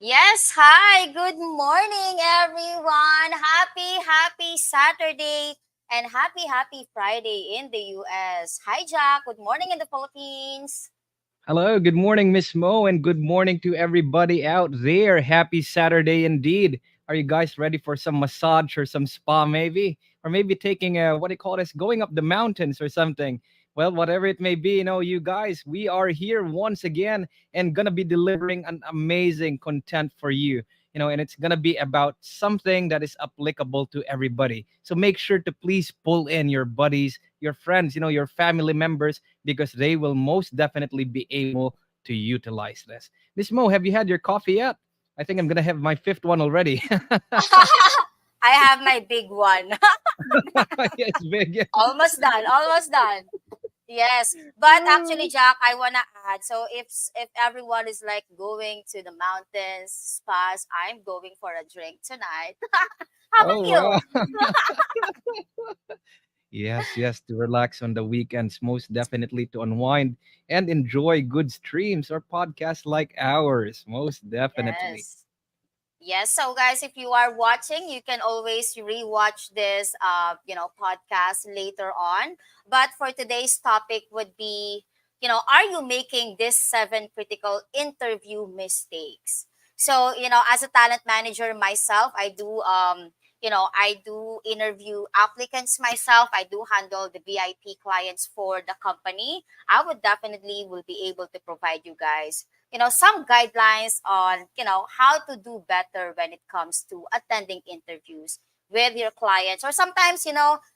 Yes, hi. Good morning, everyone. Happy Saturday and happy Friday in the US. Hi, Jack. Good morning in the Philippines. Hello, good morning, Miss Mo, and good morning to everybody out there. Happy Saturday indeed. Are you guys ready for some massage or some spa, maybe? Or maybe taking a, what do you call this, going up the mountains or something? Well, whatever it may be, you guys, we are here once again and gonna be delivering an amazing content for you. And it's gonna be about something that is applicable to everybody. So make sure to please pull in your buddies, your friends, your family members, because they will most definitely be able to utilize this. Miss Mo, have you had your coffee yet? I think I'm gonna have my fifth one already. I have my big one. Yes, big. Almost done. Almost done. Yes, but actually, Jack, I wanna add. So if everyone is like going to the mountains, spas, I'm going for a drink tonight. How about Oh you? wow. Yes, yes, to relax on the weekends, most definitely to unwind and enjoy good streams or podcasts like ours, most definitely. Yes. Yes, so guys, if you are watching, you can always rewatch this podcast later on. But for today's topic would be, are you making these seven critical interview mistakes? So, as a talent manager myself, I do interview applicants myself. I do handle the VIP clients for the company. I would definitely will be able to provide you guys some guidelines on how to do better when it comes to attending interviews with your clients, or sometimes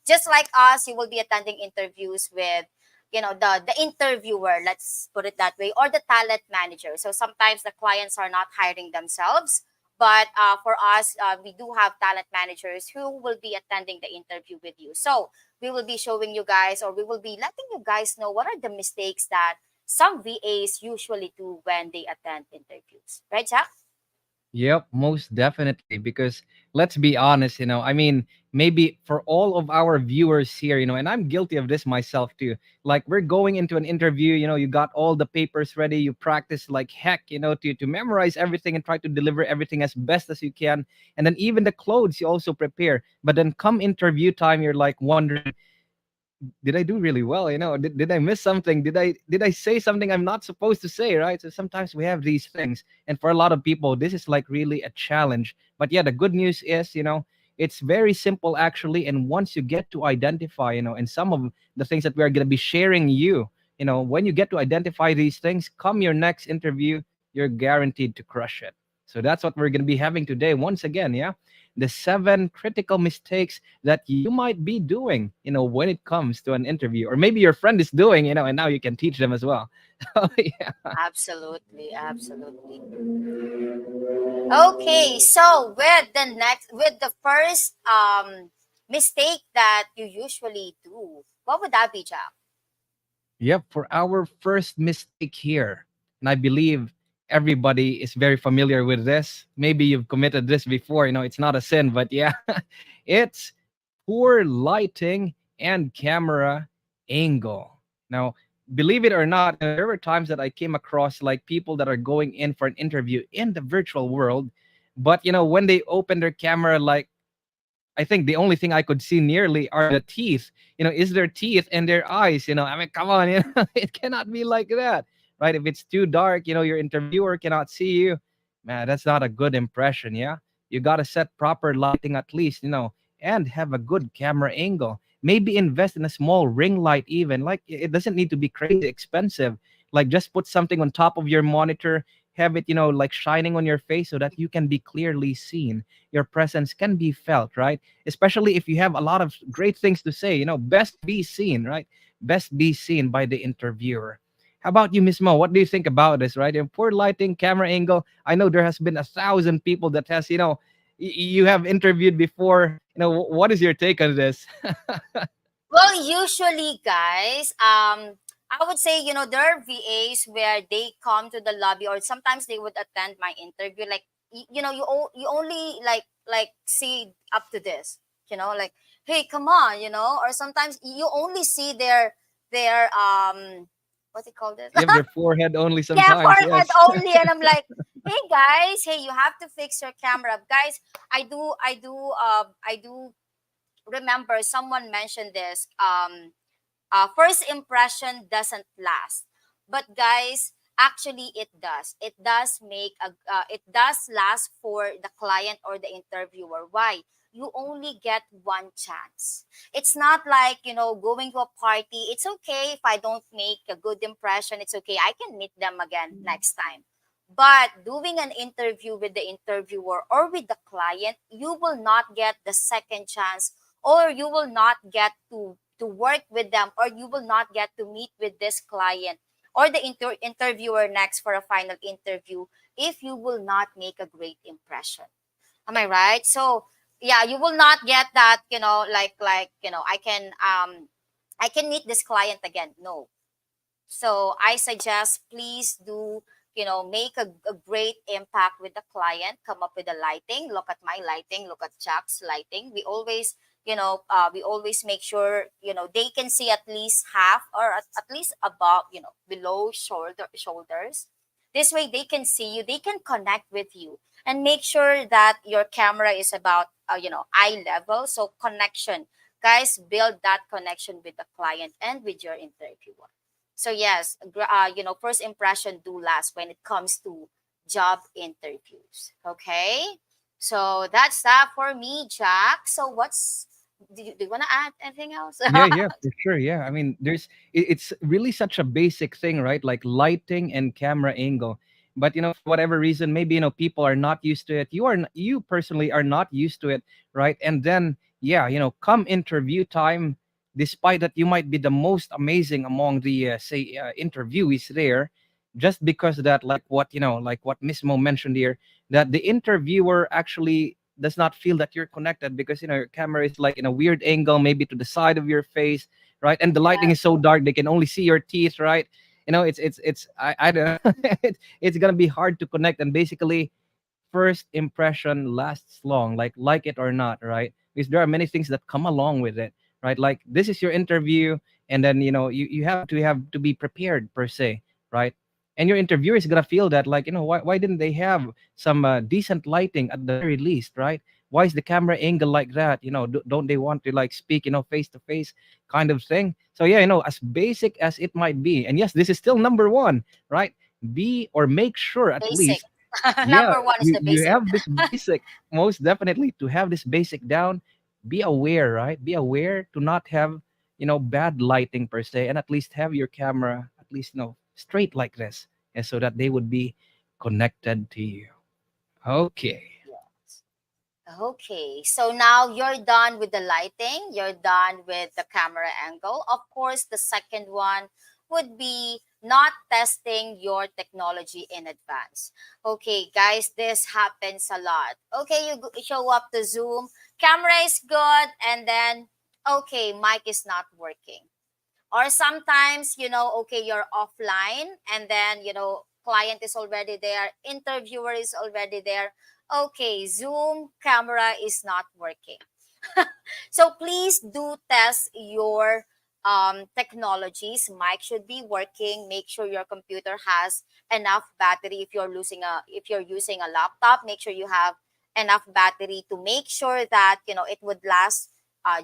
just like us, you will be attending interviews with the interviewer, let's put it that way, or the talent manager. So sometimes the clients are not hiring themselves, but for us, we do have talent managers who will be attending the interview with you. So we will be showing you guys, or we will be letting you guys know what are the mistakes that some VAs usually do when they attend interviews. Right, Jack? Yep, most definitely. Because let's be honest, I mean, maybe for all of our viewers here, and I'm guilty of this myself too. Like we're going into an interview, you got all the papers ready, you practice like heck, to memorize everything and try to deliver everything as best as you can. And then even the clothes you also prepare. But then come interview time, you're like wondering, did I do really well? Did I miss something? Did I say something I'm not supposed to say, right? So sometimes we have these things. And for a lot of people, this is like really a challenge. But yeah, the good news is, it's very simple actually. And once you get to identify, and some of the things that we are gonna be sharing you, when you get to identify these things, come your next interview, you're guaranteed to crush it. So that's what we're gonna be having today. Once again, yeah. The seven critical mistakes that you might be doing, when it comes to an interview, or maybe your friend is doing, and now you can teach them as well. Oh, yeah. Absolutely, absolutely. Okay, so with the first mistake that you usually do, what would that be, Jack? Yep. For our first mistake here, and I believe everybody is very familiar with this. Maybe you've committed this before. It's not a sin, but yeah, it's poor lighting and camera angle. Now, believe it or not, there were times that I came across like people that are going in for an interview in the virtual world, but when they open their camera, like I think the only thing I could see nearly are the teeth. Is their teeth and their eyes? I mean, come on, it cannot be like that, right? If it's too dark, your interviewer cannot see you. Man, that's not a good impression. Yeah, you gotta set proper lighting at least, and have a good camera angle. Maybe invest in a small ring light, even. Like, it doesn't need to be crazy expensive. Like, just put something on top of your monitor, have it, like shining on your face so that you can be clearly seen. Your presence can be felt, right? Especially if you have a lot of great things to say, best be seen, right? Best be seen by the interviewer. How about you, Miss Mo? What do you think about this, right? In poor lighting, camera angle, I know there has been 1,000 people that has, you have interviewed before. What is your take on this? Well, usually, guys, I would say, there are VAs where they come to the lobby, or sometimes they would attend my interview. Like, you only like see up to this, like, hey, come on, or sometimes you only see their what do you call this? You have their forehead only Yeah, sometimes, forehead yes. only, and I'm like, hey guys, hey, you have to fix your camera, guys. I do remember someone mentioned this. First impression doesn't last, but guys, actually it does. It does last for the client or the interviewer. Why? You only get one chance. It's not like, going to a party. It's okay if I don't make a good impression. It's okay, I can meet them again next time. But doing an interview with the interviewer or with the client, you will not get the second chance, or you will not get to work with them, or you will not get to meet with this client or the interviewer next for a final interview if you will not make a great impression. Am I right? So yeah, you will not get that, like, I can meet this client again. No. So I suggest, please do, make a great impact with the client. Come up with the lighting. Look at my lighting. Look at Jack's lighting. We always make sure, they can see at least half, or at least above, below shoulders. This way they can see you. They can connect with you, and make sure that your camera is about, eye level. So connection, guys, build that connection with the client and with your interviewer. So yes, first impression do last when it comes to job interviews. Okay, so that's that for me, Jack. So do you want to add anything else? Yeah, yeah, for sure. Yeah. I mean, it's really such a basic thing, right? Like lighting and camera angle. But for whatever reason, maybe people are not used to it. You personally are not used to it, right? And then yeah, come interview time, despite that you might be the most amazing among the say interviewees there, just because that, like what Miss Mo mentioned here, that the interviewer actually does not feel that you're connected because your camera is like in a weird angle, maybe to the side of your face, right? And the lighting is Yes, so dark they can only see your teeth, right? It's I don't know. It's gonna be hard to connect, and basically first impression lasts long, like it or not, right? Because there are many things that come along with it, right? Like, this is your interview, and then you have to be prepared per se, right? And your interviewer is gonna feel that, like, why didn't they have some decent lighting at the very least, right? Why is the camera angle like that? Don't they want to like speak, face to face kind of thing? So yeah, as basic as it might be, and yes, this is still number one, right? Be or make sure at basic. least, yeah, Number one is you the you basic. have this basic. Most definitely, to have this basic down, be aware, right? Be aware to not have bad lighting per se, and at least have your camera at least straight like this, and so that they would be connected to you. Okay. Yes. Okay, so now you're done with the lighting, you're done with the camera angle. Of course, the second one would be not testing your technology in advance. Okay, guys, this happens a lot. Okay, you show up to Zoom, camera is good, and then, okay, mic is not working. Or sometimes, okay, you're offline, and then, client is already there, interviewer is already there. Okay, Zoom camera is not working. So please do test your technologies. Mic should be working. Make sure your computer has enough battery. If you're using a laptop, make sure you have enough battery to make sure that it would last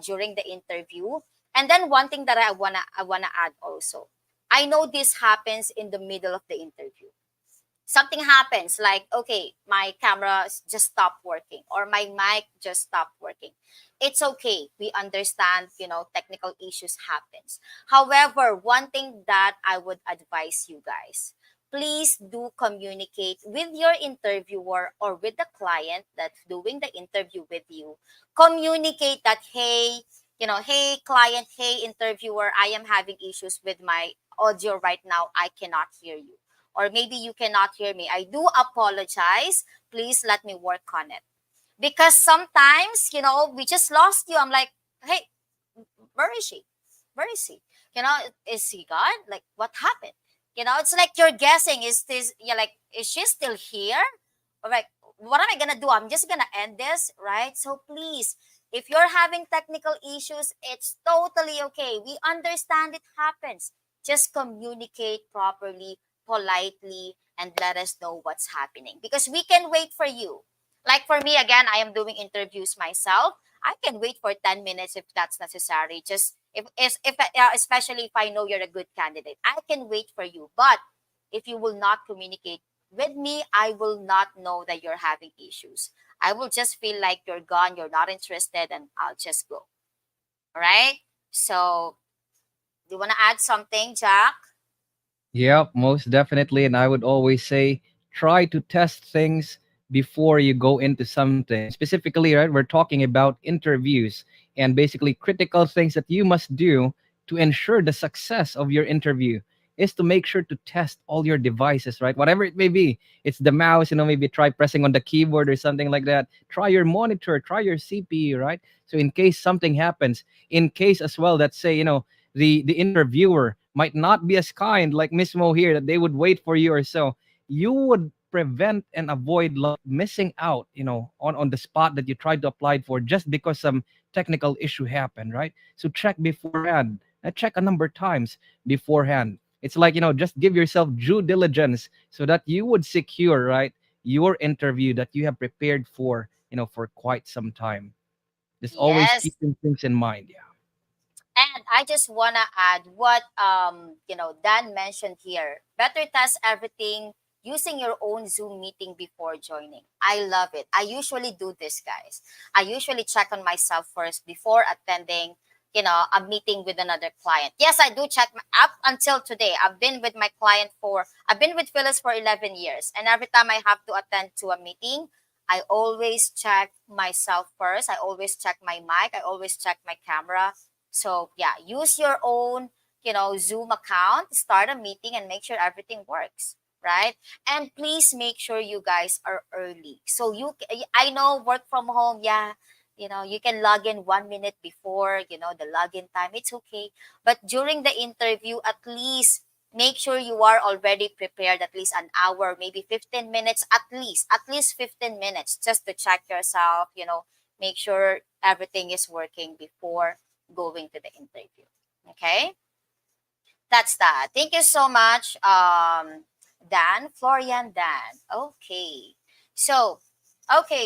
during the interview. And then one thing that I wanna add also, I know this happens in the middle of the interview. Something happens, like, okay, my camera just stopped working or my mic just stopped working. It's okay, we understand, technical issues happens. However, one thing that I would advise you guys, please do communicate with your interviewer or with the client that's doing the interview with you. Communicate that, hey, hey client, hey interviewer, I am having issues with my audio right now, I cannot hear you, or maybe you cannot hear me. I do apologize. Please let me work on it. Because sometimes, we just lost you. I'm like, hey, where is she? Where is he? Is he gone? Like, what happened? It's like you're guessing. Is this, you're like, is she still here? Or like, what am I gonna do? I'm just gonna end this, right? So please, if you're having technical issues, it's totally okay. We understand it happens. Just communicate properly, politely, and let us know what's happening. Because we can wait for you. Like for me, again, I am doing interviews myself. I can wait for 10 minutes if that's necessary. Just if especially if I know you're a good candidate, I can wait for you. But if you will not communicate with me, I will not know that you're having issues. I will just feel like you're gone, you're not interested, and I'll just go. All right? So, do you want to add something, Jack? Yep, most definitely. And I would always say try to test things before you go into something. Specifically, right, we're talking about interviews and basically critical things that you must do to ensure the success of your interview is to make sure to test all your devices, right? Whatever it may be. It's the mouse, maybe try pressing on the keyboard or something like that. Try your monitor, try your CPU, right? So in case something happens, in case as well that say, the interviewer might not be as kind like Miss Mo here that they would wait for you or so, you would prevent and avoid like missing out, on the spot that you tried to apply for just because some technical issue happened, right? So check beforehand. Check a number of times beforehand. It's like, just give yourself due diligence so that you would secure, right, your interview that you have prepared for, for quite some time. Just always Yes. keeping things in mind. Yeah. And I just wanna add what Dan mentioned here. Better test everything using your own Zoom meeting before joining. I love it. I usually do this, guys. I usually check on myself first before attending, a meeting with another client. Yes, I do check up until today. I've been with Phyllis for 11 years, and every time I have to attend to a meeting, I always check myself first. I always check my mic. I always check my camera. So yeah, use your own, Zoom account, start a meeting and make sure everything works, right? And please make sure you guys are early. So I know work from home, yeah, you can log in 1 minute before, the login time. It's okay. But during the interview, at least make sure you are already prepared at least an hour, maybe 15 minutes, at least 15 minutes just to check yourself, make sure everything is working before going to the interview. Okay, that's that. Thank you so much, Dan, Florian, Dan. Okay, so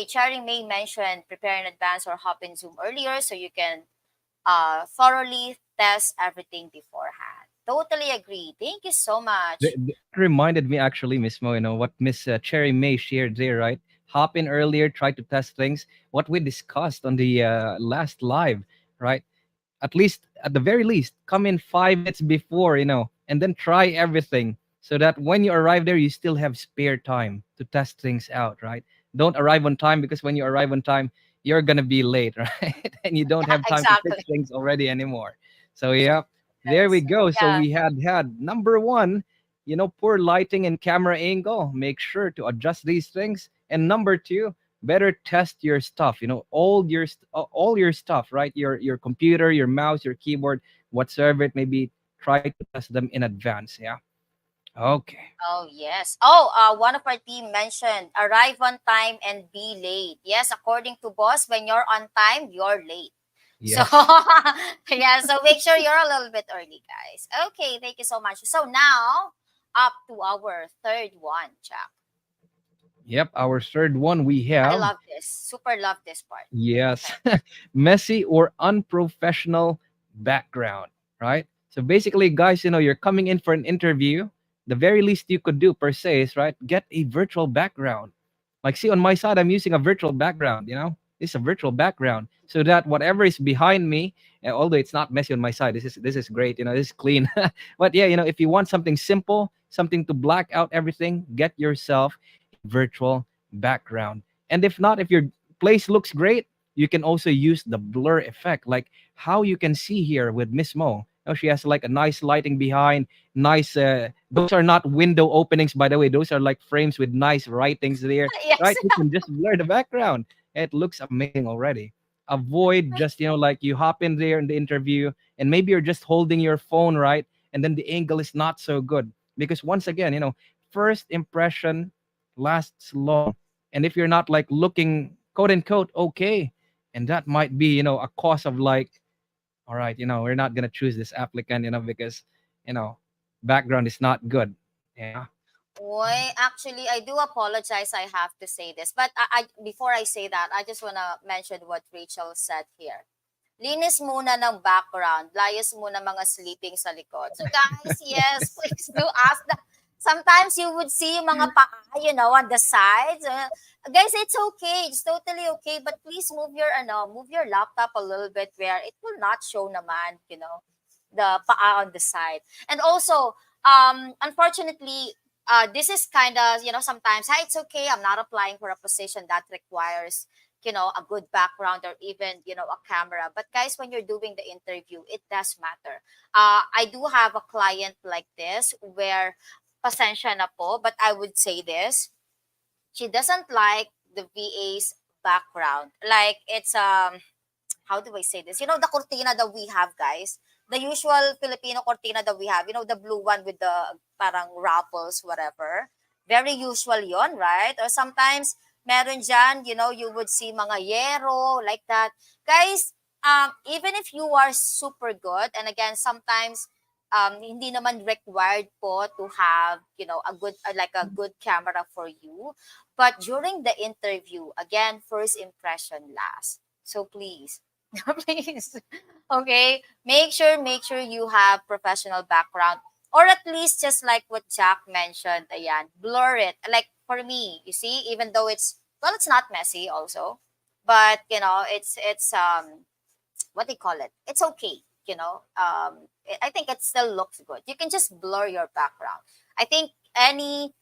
Cherry May mentioned prepare in advance or hop in Zoom earlier so you can thoroughly test everything beforehand. Totally agree. Thank you so much. It reminded me actually, Miss Mo, what Miss Cherry May shared there, right? Hop in earlier, try to test things. What we discussed on the last live, right? At least, at the very least, come in 5 minutes before, and then try everything so that when you arrive there, you still have spare time to test things out, right? Don't arrive on time because when you arrive on time, you're gonna be late, right? And you don't Yeah, have time to fix exactly. things already anymore. So yeah, there we Yes. go. So Yeah. we had number one, poor lighting and camera angle. Make sure to adjust these things. And number two, better test your stuff, all your stuff, right? Your computer, your mouse, your keyboard, whatsoever it may be. Try to test them in advance. Yeah. Okay. Oh, yes. Oh, one of our team mentioned arrive on time and be late. Yes, according to boss, when you're on time, you're late. So, Yes. yeah, so make sure you're a little bit early, guys. Okay, thank you so much. So now, up to our third one, Jack. Yep, our third one we I have, love this. Super love this part. yes, Okay. messy or unprofessional background, right? So basically, guys, you're coming in for an interview. The very least you could do per se is, right, get a virtual background. Like, see, on my side, I'm using a virtual background. It's a virtual background, so that whatever is behind me, although it's not messy on my side, this is great. This is clean. But yeah, if you want something simple, something to black out everything, get yourself a virtual background. And if not, if your place looks great, you can also use the blur effect, like how you can see here with Miss Mo. She has like a nice lighting behind, nice. Those are not window openings, by the way. Those are like frames with nice writings there, Yes. right? You can just blur the background. It looks amazing already. Avoid just, like you hop in there in the interview and maybe you're just holding your phone, right? And then the angle is not so good. Because once again, first impression lasts long. And if you're not like looking quote unquote okay, and that might be, a cause of like, all right, we're not gonna choose this applicant, because, you know, background is not good. Yeah. Boy, actually, I do apologize. I have to say this, but I before I say that, I just wanna mention what Rachel said here. Linis muna ng background, layas muna mga sleeping sa likod. So guys, yes, please do ask that. Sometimes you would see mga paa, on the sides. Guys, it's okay. It's totally okay. But please move your laptop a little bit where it will not show naman, the paa on the side. And also, unfortunately, this is kind of, sometimes, hi, it's okay. I'm not applying for a position that requires a good background or even a camera. But guys, when you're doing the interview, it does matter. I do have a client like this where pasensya na po, but I would say this, she doesn't like the VA's background, like it's how do I say this? The cortina that we have, guys. The usual Filipino cortina that we have, the blue one with the parang ruffles, whatever. Very usual yon, right? Or sometimes, meron dyan, you would see mga yero, like that. Guys, even if you are super good, and again, sometimes, hindi naman required po to have, a good, like a good camera for you. But during the interview, again, first impression last. So please, please. Okay? Make sure you have professional background or at least just like what Jack mentioned, ayan, blur it. Like for me, you see, even though it's not messy also, but it's what do you call it? It's okay, I think it still looks good. You can just blur your background. I think any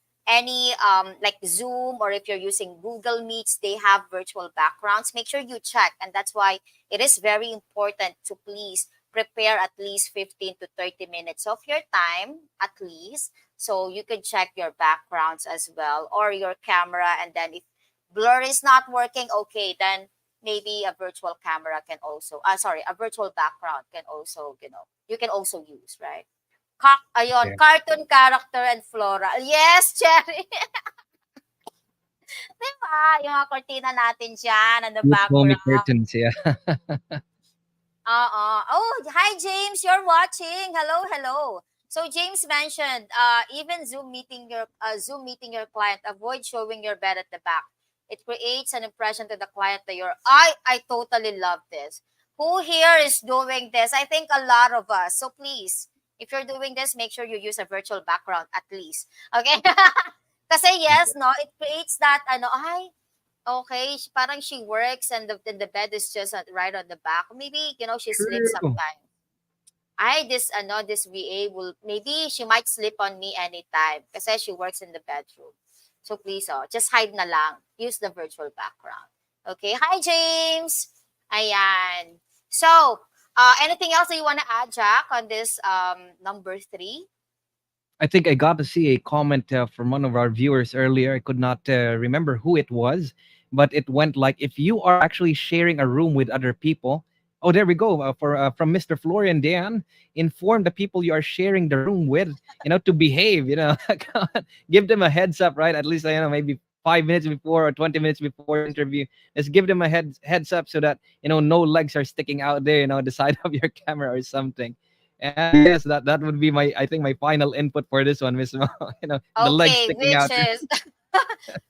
like Zoom, or if you're using Google Meets, they have virtual backgrounds. Make sure you check, and that's why it is very important to please prepare at least 15 to 30 minutes of your time at least, so you can check your backgrounds as well or your camera. And then if blur is not working, okay, then maybe a virtual camera can also sorry, a virtual background can also, you can also use, right? Ayun, Yeah. cartoon character and floral. Yes, Cherry. Diba? Yung mga cortina natin dyan on the Cute homey background. curtains, yeah. Oh, hi James, you're watching. Hello, hello. So James mentioned, even Zoom meeting your client, avoid showing your bed at the back. It creates an impression to the client that I totally love this. Who here is doing this? I think a lot of us. So please, if you're doing this, make sure you use a virtual background at least. Okay? Kasi yes, no, it creates that okay, parang she works and the bed is just right on the back. Maybe, she sleeps True. sometimes. This VA will, maybe she might sleep on me anytime kasi she works in the bedroom. So please, just hide na lang. Use the virtual background. Okay, hi James! Ayan. So, anything else that you want to add, Jack, on this number 3? I think I got to see a comment from one of our viewers earlier. I could not remember who it was, but it went like, if you are actually sharing a room with other people. Oh, there we go. For From Mr. Florian Dan, inform the people you are sharing the room with, to behave. Give them a heads up, right? At least maybe 5 minutes before or 20 minutes before the interview. Just give them a heads up so that no legs are sticking out there, the side of your camera or something. And yes, that would be my, I think, my final input for this one, Miss Mo. The legs Okay, sticking which out. is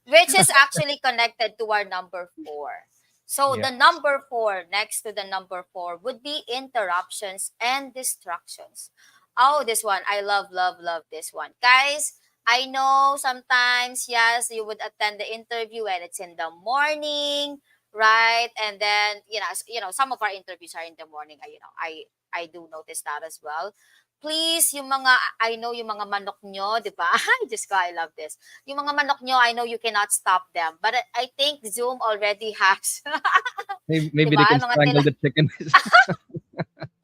which is actually connected to our number four. So the Yes. number four, next to the number four, would be interruptions and distractions. Oh, this one. I love, love, love this one. Guys, I know sometimes, yes, you would attend the interview and it's in the morning, right? And then, some of our interviews are in the morning. I do notice that as well. Please, yung mga, I know yung mga manok nyo, di ba? Just ko, I love this. Yung mga manok nyo, I know you cannot stop them. But I think Zoom already has, di Maybe they ba? can Mga strangle the chicken.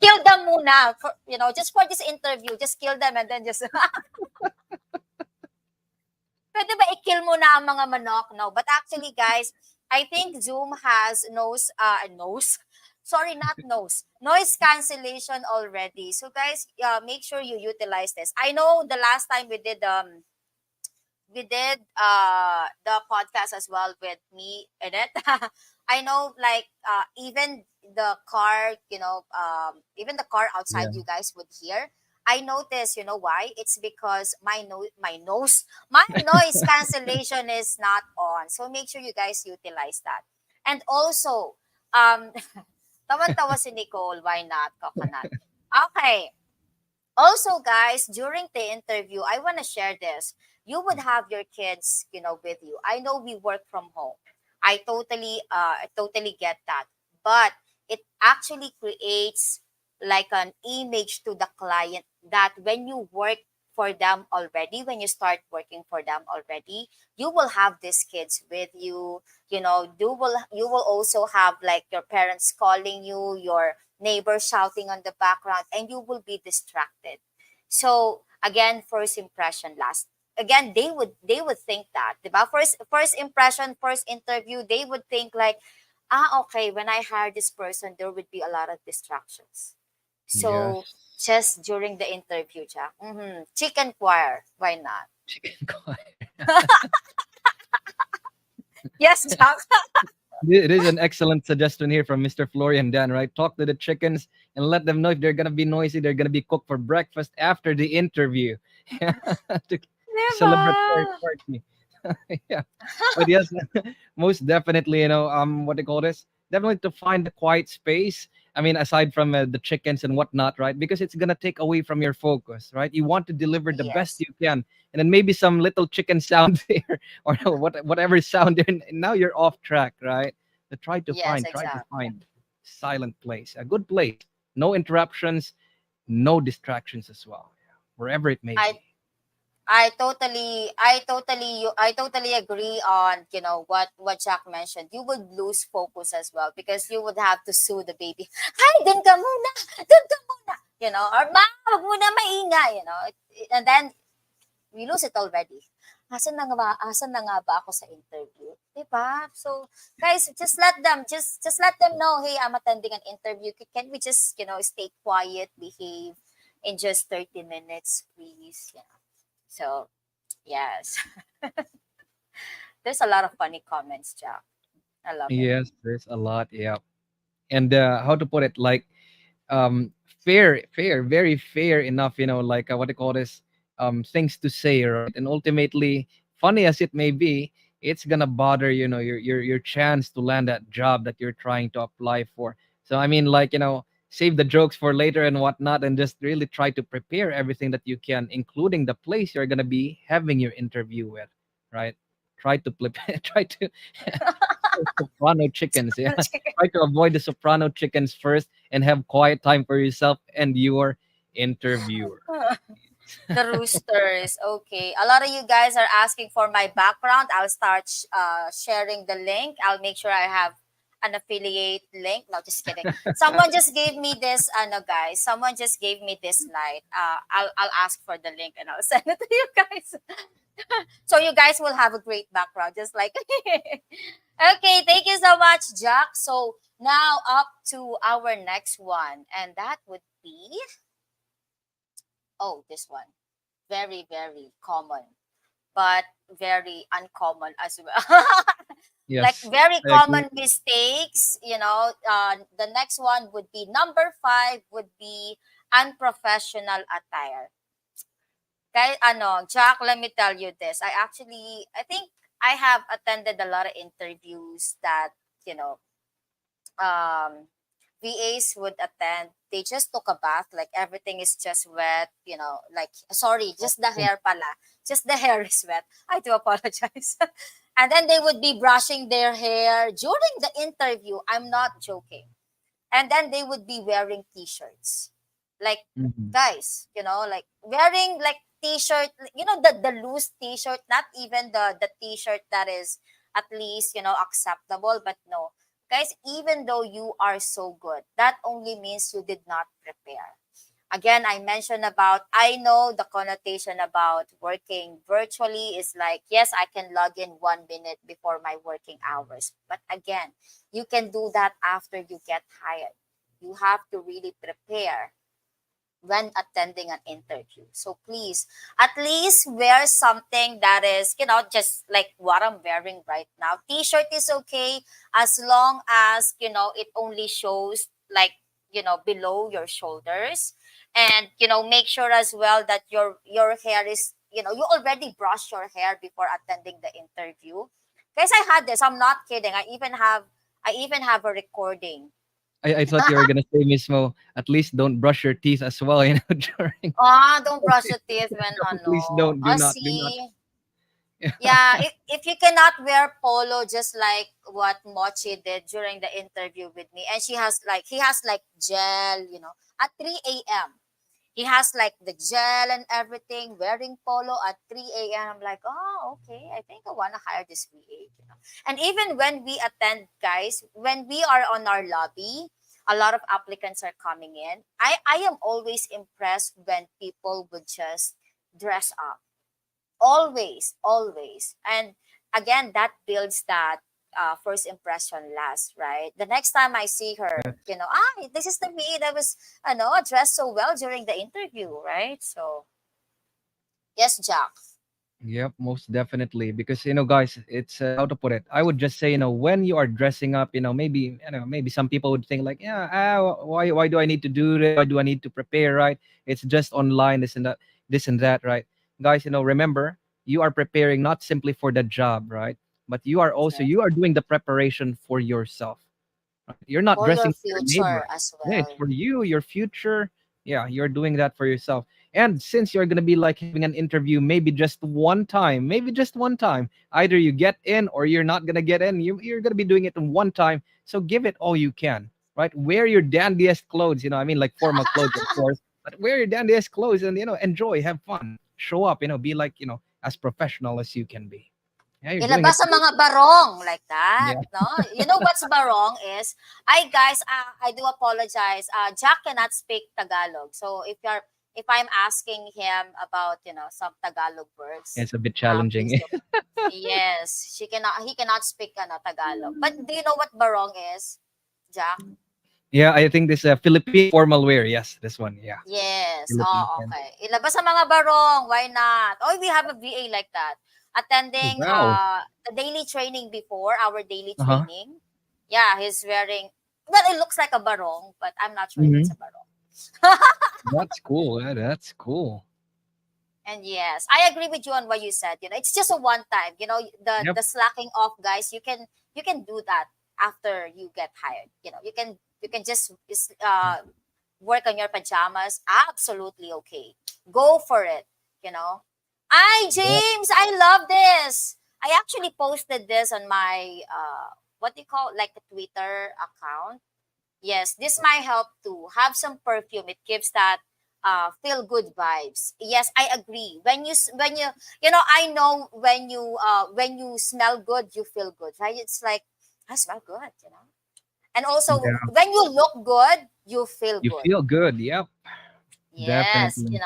kill them muna. For, just for this interview, just kill them and then just, pwede ba i-kill muna ang mga manok? No. But actually, guys, I think Zoom has sorry, not noise cancellation already. So guys, make sure you utilize this. I know the last time we did the podcast as well with me in it. I know, like, even the car, even the car outside, Yeah. you guys would hear. I noticed, you know why? It's because my noise cancellation is not on. So make sure you guys utilize that. And also, um tawan-tawa si Nicole, why not? Coconut. Okay. Also, guys, during the interview, I want to share this. You would have your kids, with you. I know we work from home. I totally get that. But it actually creates like an image to the client that when you work for them already, when you start working for them already, you will have these kids with you. You will also have like your parents calling you, your neighbors shouting on the background, and you will be distracted. So again, first impression last. Again, they would think that, diba? First impression, first interview, they would think like, okay, when I hire this person, there would be a lot of distractions. So Yes. just during the interview, Jack. Chicken choir, why not? Chicken coy. Yes, Jack. It is an excellent suggestion here from Mr. Florian Dan, right? Talk to the chickens and let them know if they're gonna be noisy, they're gonna be cooked for breakfast after the interview. To celebratory Diba? party. Yeah. But yes, most definitely, what they call this? Definitely to find the quiet space. I mean, aside from the chickens and whatnot, right? Because it's gonna take away from your focus, right? You want to deliver the best Yes. you can, and then maybe some little chicken sound there, or no, whatever sound there. And now you're off track, right? To Yes, try to exactly. find silent place, a good place, no interruptions, no distractions as well, wherever it may I be. I totally agree on, what Jack mentioned. You would lose focus as well because you would have to sue the baby. Hi, dun ka muna. Dun ka muna. Or ma, wag muna maingay. And then we lose it already. Asan na nga ba ako sa interview? 'Di ba? So, guys, just let them know, hey, I'm attending an interview. Can we just, stay quiet, behave in just 30 minutes, please? So, yes. There's a lot of funny comments, Jack. I love it. Yes, there's a lot. Yeah. And how to put it, like, fair, very fair enough, like, what they call this, things to say, right? And ultimately, funny as it may be, it's gonna bother, your chance to land that job that you're trying to apply for. So I mean, like, save the jokes for later and whatnot, and just really try to prepare everything that you can, including the place you're gonna be having your interview with, right? Try to flip, try to soprano chickens. Yeah, try to avoid the soprano chickens first and have quiet time for yourself and your interviewer. The roosters. Okay. A lot of you guys are asking for my background. I'll start sharing the link. I'll make sure I have an affiliate link. No, just kidding. Someone just gave me this. No, guys. Someone just gave me this slide. I'll ask for the link and I'll send it to you guys. So you guys will have a great background, just like. Okay. Thank you so much, Jack. So now up to our next one, and that would be, this one. Very, very common, but very uncommon as well. Like Yes, very I agree. common mistakes. The next one would be number five, would be unprofessional attire. Kay Jack, let me tell you this. I think I have attended a lot of interviews that, you know, um VAs would attend. They just took a bath, like everything is just wet, like, sorry, just the Oh. hair pala. Just the hair is wet. I do apologize. And then they would be brushing their hair during the interview. I'm not joking. And then they would be wearing t-shirts. Like, Mhm. guys, like wearing like t-shirt, the loose t-shirt, not even the t-shirt that is at least, acceptable, but no. Guys, even though you are so good, that only means you did not prepare. Again, I mentioned about, I know the connotation about working virtually is like, yes, I can log in 1 minute before my working hours. But again, you can do that after you get hired. You have to really prepare when attending an interview. So please, at least wear something that is, just like what I'm wearing right now. T-shirt is okay as long as, it only shows like, below your shoulders. And, make sure as well that your hair is, you already brush your hair before attending the interview. Guys, I had this. I'm not kidding. I even have a recording. I thought you were gonna say, Mismo, at least don't brush your teeth as well, during. Don't brush your teeth when No, please ano. don't. Do not. See, yeah, if you cannot wear polo just like what Mochi did during the interview with me, and he has like gel, at 3 a.m. He has like the gel and everything, wearing polo at 3 a.m. I'm like, oh, okay, I think I want to hire this VA. And even when we attend, guys, when we are on our lobby, a lot of applicants are coming in. I am always impressed when people would just dress up. Always, always. And again, that builds that first impression last, right? The next time I see her, this is the me that was, dressed so well during the interview, right? So, yes, Jack. Yep, most definitely. Because guys, it's how to put it. I would just say, when you are dressing up, maybe some people would think like, yeah, why do I need to do this? Why do I need to prepare? Right? It's just online, this and that, right? Guys, remember, you are preparing not simply for the job, right? But Yes. you are doing the preparation for yourself. Right? You're not For your dressing for your neighbor. future as Yeah, it's well. for you, your future. Yeah, you're doing that for yourself. And since you're gonna be like having an interview, maybe just one time, either you get in or you're not gonna get in. You're gonna be doing it in one time. So give it all you can, right? Wear your dandiest clothes. I mean, like formal clothes, of course. But wear your dandiest clothes and enjoy, have fun, show up. Be like as professional as you can be. Yeah, you're doing it Ilabas for sa mga barong like that, yeah. no? You know what's barong is, guys, I do apologize. Jack cannot speak Tagalog. So if I'm asking him about, some Tagalog words, It's a bit please challenging. do. Yes, he cannot speak Tagalog. But do you know what barong is, Jack? Yeah, I think this Philippine formal wear. Yes, this one. Yeah, Yes. Philippine. Oh, okay. Ilabas sa mga barong. Why not? Oh, we have a VA like that. Oh, Attending wow. the daily training before, our daily Uh huh. training. Yeah, he's wearing, well, it looks like a barong, but I'm not sure if it's Hmm. a barong. That's cool. Yeah, that's cool. And yes, I agree with you on what you said. It's just a one time. Yep. The slacking off, guys. You can do that after you get hired. You can just work on your pajamas. Absolutely okay. Go for it. Hi, Yep. James. I love this. I actually posted this on my what do you call, like, a Twitter account. Yes, this might help to have some perfume. It gives that feel good vibes. Yes, I agree. I know when you smell good, you feel good, right? It's like, I smell good. And also Yeah. when you look good, you feel You good. feel good. Yep. Yes, Definitely.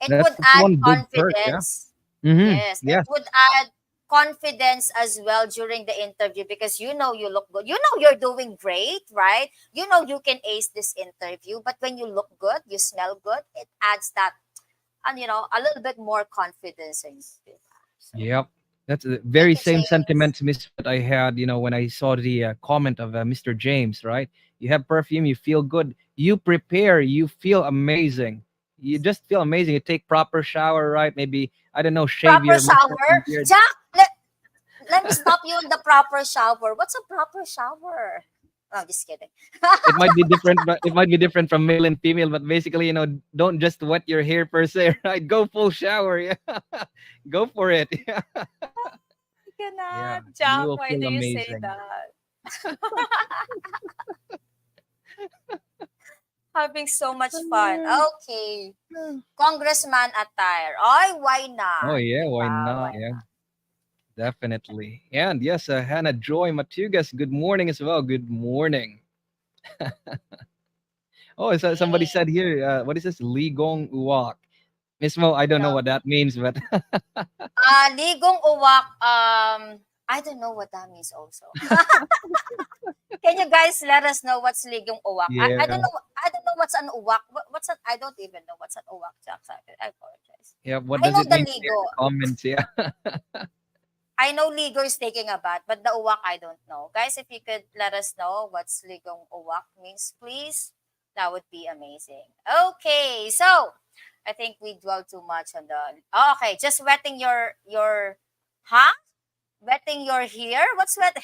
it would That's add one good perk. Yeah. confidence. Mm-hmm. Yes, it Yes. would add confidence as well during the interview, because you look good. You're doing great, right? You can ace this interview, but when you look good, you smell good, it adds that, and a little bit more confidence in you. So, Yep. That's the thank very you, same James. sentiments, Miss, what I had, when I saw the comment of Mr. James, right? You have perfume, you feel good. You prepare, you feel amazing. You just feel amazing. You take proper shower, right? Maybe, I don't know, shave Proper your mustache shower, and beard. Jack. Let me stop you in the proper shower. What's a proper shower? Oh, I'm just kidding. It might be different, but it might be different from male and female. But basically, don't just wet your hair per se, right? Go full shower, yeah. Go for it, yeah. I Yeah, cannot. and you Jack, will why feel do you say amazing. that? Having so much fun. Okay. Congressman attire. Ay, why Oh not? yeah, why Diba? not? Why Yeah, not? definitely. And yes, Hannah Joy Matugas. Good morning as well. Good morning. Oh, so somebody Okay. said here, what is this? Ligong Uwak. Miss Mo, I don't know No. what that means, but Ligong uwak. I don't know what that means also. Can you guys let us know what's ligong uwak? I yeah, don't know. I don't know what's an uwak. What's an? I don't even know what's an uwak, Jack. I apologize. yeah. What I does know it the mean? Share ligo. in the comments. Yeah. I know ligo is taking a bath, but the uwak I don't know. Guys, if you could let us know what's ligong uwak means, please, that would be amazing. Okay, so I think we dwell too much on the. Oh, okay, just wetting your, huh? Wetting your hair? What's wet?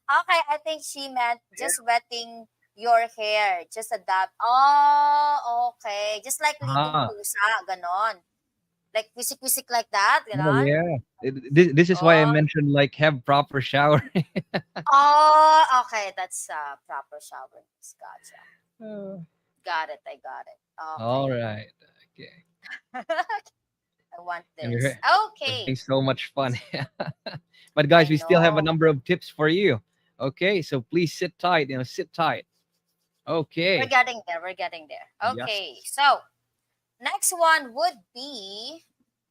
Okay, I think she meant just wetting your hair. Just a dab. Oh, okay. Just like ligong Ah, pusa, ganon. Like wisik-wisik like that, oh ganon. yeah. This is why I Oh, mentioned like have proper shower. oh, okay. That's proper shower. Gotcha. Uh, Got it. I got it. All Okay. right. Okay. I want And this. we're Okay. having so much fun. But guys, I we still have a know. number of tips for you. Okay, so please sit tight. Sit tight. We're Okay. getting there. We're getting there. Yes. Okay. So, next one would be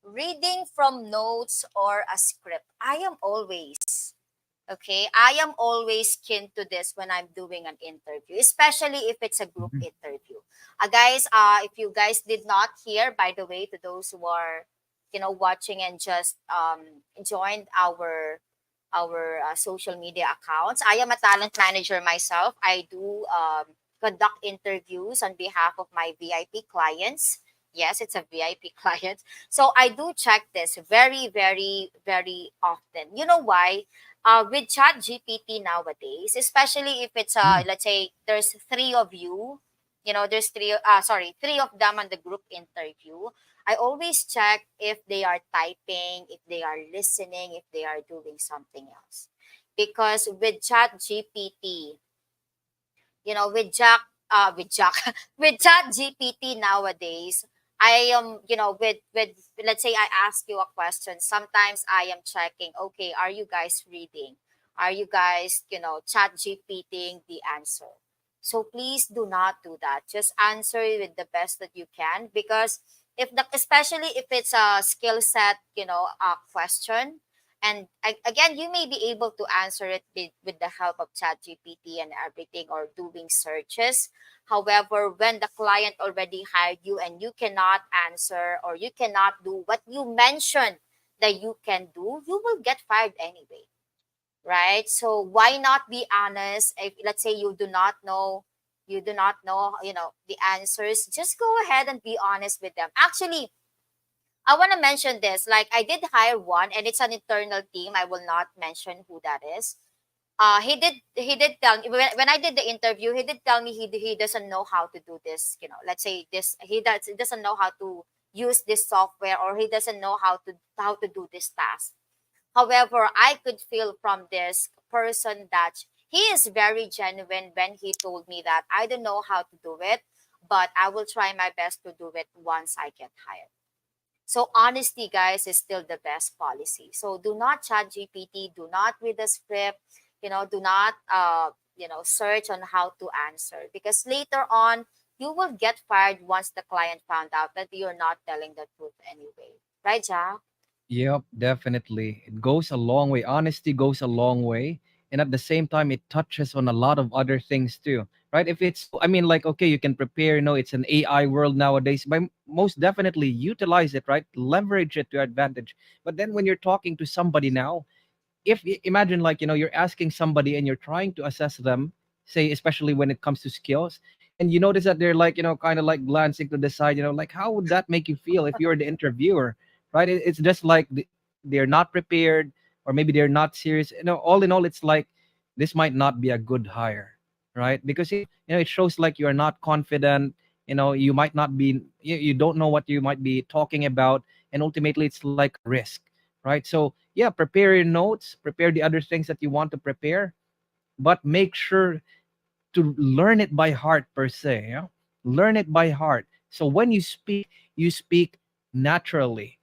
reading from notes or a script. I am always keen to this when I'm doing an interview, especially if it's a group Mhm. interview. Guys, if you guys did not hear, by the way, to those who are, watching and just joined our social media accounts. I am a talent manager myself. I do conduct interviews on behalf of my VIP clients. Yes, it's a VIP client. So I do check this very, very, very often. You know why? With Chat GPT nowadays, especially if it's Mm. let's say there's three of you, there's three of them on the group interview. I always check if they are typing, if they are listening, if they are doing something else. Because with Chat GPT, with Jack, with Chat GPT nowadays, I am, with let's say I ask you a question. Sometimes I am checking. Okay, are you guys reading? Are you guys, Chat GPTing the answer? So please do not do that. Just answer it with the best that you can, because especially if it's a skill set, question, and again, you may be able to answer it with the help of ChatGPT and everything, or doing searches. However, when the client already hired you and you cannot answer, or you cannot do what you mentioned that you can do, you will get fired anyway, right? So why not be honest? If let's say you do not know, the answers, just go ahead and be honest with them. Actually, I want to mention this. Like, I did hire one, and it's an internal team. I will not mention who that is. He did tell me when I did the interview. He did tell me he doesn't know how to do this. Let's say this. He doesn't know how to use this software, or he doesn't know how to do this task. However, I could feel from this person that he is very genuine when he told me that I don't know how to do it, but I will try my best to do it once I get hired. So honesty, guys, is still the best policy. So do not chat GPT, do not read the script, do not search on how to answer, because later on you will get fired once the client found out that you're not telling the truth anyway. Right, Jack? Yep, definitely. It goes a long way. Honesty goes a long way. And at the same time, it touches on a lot of other things too, right? If it's, I mean, like, okay, you can prepare, it's an AI world nowadays, but most definitely utilize it, right? Leverage it to your advantage. But then when you're talking to somebody now, if imagine like you're asking somebody and you're trying to assess them, say especially when it comes to skills, and you notice that they're like kind of like glancing to the side, like how would that make you feel if you're the interviewer, right? It's just like they're not prepared, or maybe they're not serious. All in all, it's like this might not be a good hire, right? Because it shows like you are not confident. You might not be, you don't know what you might be talking about, and ultimately it's like a risk, right? So yeah, prepare your notes, prepare the other things that you want to prepare, but make sure to learn it by heart per se. Yeah? Learn it by heart. So when you speak naturally.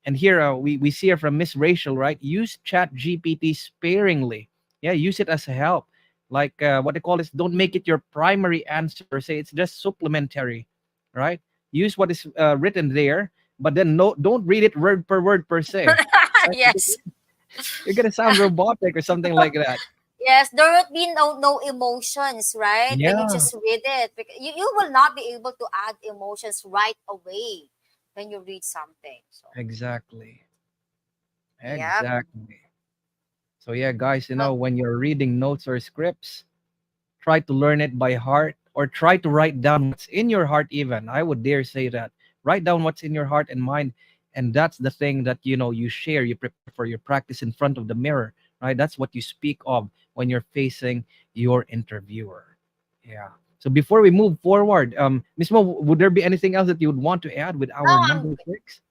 And here we see it from Miss Rachel, right? Use Chat GPT sparingly. Yeah, use it as a help. Like what they call is, don't make it your primary answer per se. It's just supplementary, right? Use what is written there, but then no, don't read it word per se. Right? Because Yes. you're gonna sound robotic or something like that. Yes, there would be no emotions, right? When you Yeah, just read it. Because you will not be able to add emotions right away when you read something. So, exactly. yep. Exactly. So yeah, guys, Uh, when you're reading notes or scripts, try to learn it by heart, or try to write down what's in your heart. Even I would dare say that, write down what's in your heart and mind. And that's the thing that you share, you prepare for your practice in front of the mirror, right? That's what you speak of when you're facing your interviewer. Yeah. So before we move forward, Miss Mo, would there be anything else that you would want to add with no, our number 6?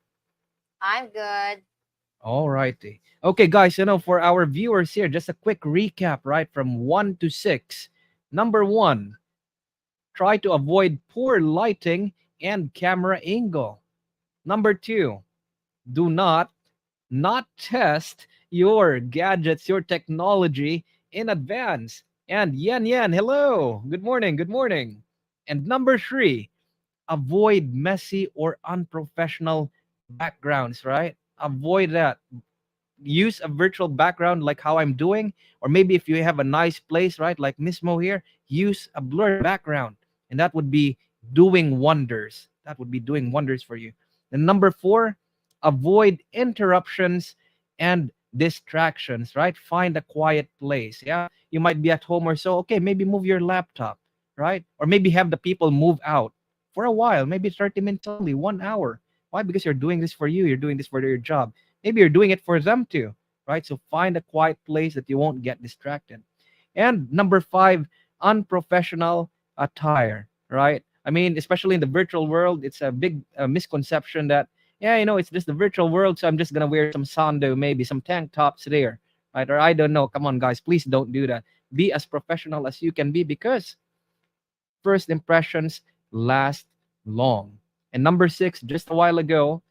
I'm good. All righty. Okay, guys, for our viewers here, just a quick recap, right? From 1 to 6. Number 1, try to avoid poor lighting and camera angle. Number 2, do not test your gadgets, your technology in advance. And Yan Yan, hello. Good morning. Good morning. And number 3, avoid messy or unprofessional backgrounds, right? Avoid that. Use a virtual background like how I'm doing, or maybe if you have a nice place, right, like Mismo here, use a blurred background, and that would be doing wonders. That would be doing wonders for you. And number 4, avoid interruptions and distractions, right? Find a quiet place. Yeah, you might be at home or so. Okay, maybe move your laptop, right? Or maybe have the people move out for a while, maybe 30 minutes only, 1 hour. Why? Because you're doing this for you, you're doing this for your job. Maybe you're doing it for them too, right? So find a quiet place that you won't get distracted. And number 5, unprofessional attire, right? I mean, especially in the virtual world, it's a big misconception that, yeah, it's just the virtual world, so I'm just going to wear some sando, maybe some tank tops there, right? Or I don't know. Come on, guys, please don't do that. Be as professional as you can be, because first impressions last long. And number 6, just a while ago,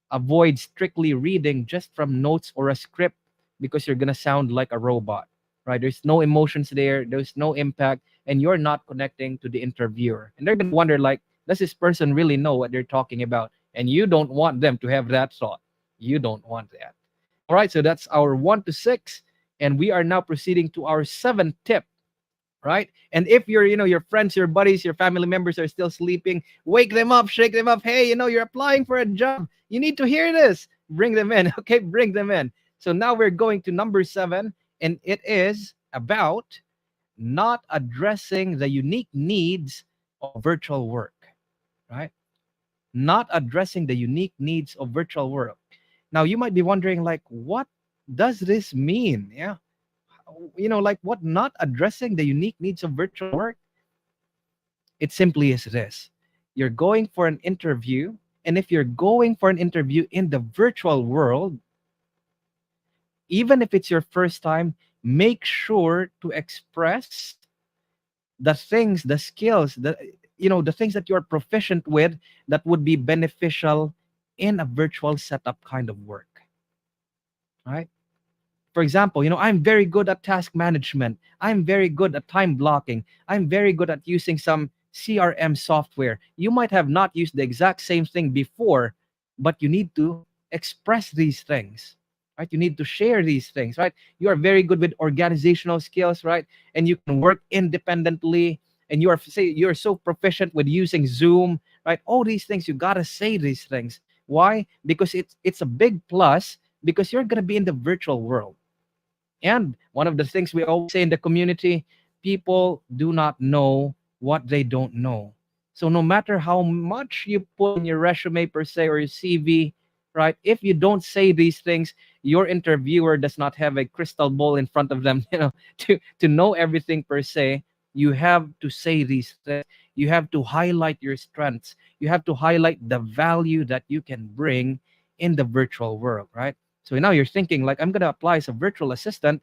avoid strictly reading just from notes or a script, because you're gonna sound like a robot, right? There's no emotions there, there's no impact, and you're not connecting to the interviewer. And they're gonna wonder, like, does this person really know what they're talking about? And you don't want them to have that thought. You don't want that. All right, so that's our 1 to 6. And we are now proceeding to our 7th tip, right? And if your friends, your buddies, your family members are still sleeping, wake them up, shake them up. Hey, you're applying for a job. You need to hear this. Bring them in. Okay, bring them in. So now we're going to number 7, and it is about not addressing the unique needs of virtual work, right? Not addressing the unique needs of virtual work. Now you might be wondering, like, what does this mean? Yeah, like, what, not addressing the unique needs of virtual work? It simply is this: you're going for an interview, and if you're going for an interview in the virtual world, even if it's your first time, make sure to express the things, the skills, the things that you're proficient with, that would be beneficial in a virtual setup kind of work, right? For example, I'm very good at task management. I'm very good at time blocking. I'm very good at using some CRM software. You might have not used the exact same thing before, but you need to express these things, right? You need to share these things, right? You are very good with organizational skills, right? And you can work independently. And you're so proficient with using Zoom, right? All these things, you gotta say these things. Why? Because it's a big plus, because you're gonna be in the virtual world. And one of the things we always say in the community, people do not know what they don't know. So no matter how much you put in your resume per se, or your CV, right? If you don't say these things, your interviewer does not have a crystal ball in front of them, to know everything per se. You have to say these things. You have to highlight your strengths. You have to highlight the value that you can bring in the virtual world, right? So now you're thinking like, I'm going to apply as a virtual assistant.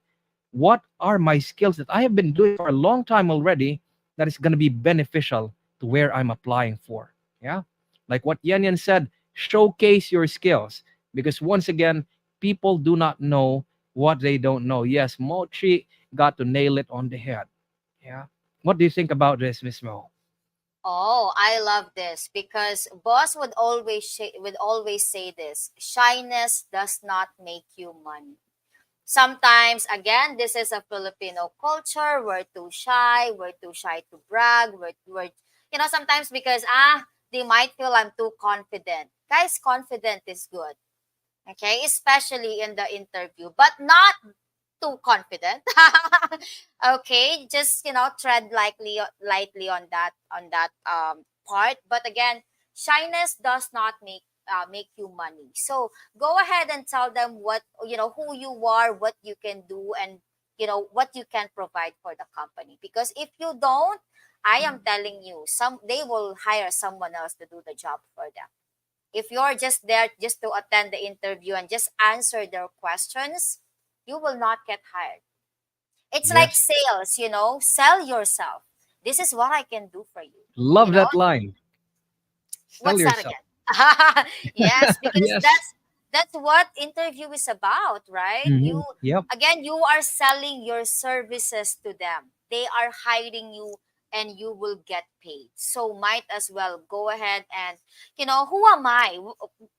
What are my skills that I have been doing for a long time already that is going to be beneficial to where I'm applying for? Yeah. Like what Yan Yan said, showcase your skills. Because once again, people do not know what they don't know. Yes, Mochi got to nail it on the head. Yeah. What do you think about this, Miss Mo? Oh, I love this because boss would always say this. Shyness does not make you money. Sometimes, again, this is a Filipino culture. We're too shy. We're too shy to brag. Sometimes because, they might feel I'm too confident. Guys, confident is good. Okay, especially in the interview, but not too confident. Okay, just tread lightly on that part. But again, shyness does not make you money. So go ahead and tell them what who you are, what you can do, and what you can provide for the company. Because if you don't, I am telling you, they will hire someone else to do the job for them. If you're just there just to attend the interview and just answer their questions, you will not get hired. It's like Yes. sales, sell yourself. This is what I can do for you. You Love know, that line. Sell what's that yourself. again? Yes, because Yes. that's what interview is about, right? Hmm. Yep. You are selling your services to them. They are hiring you and you will get paid. So might as well go ahead and who am I?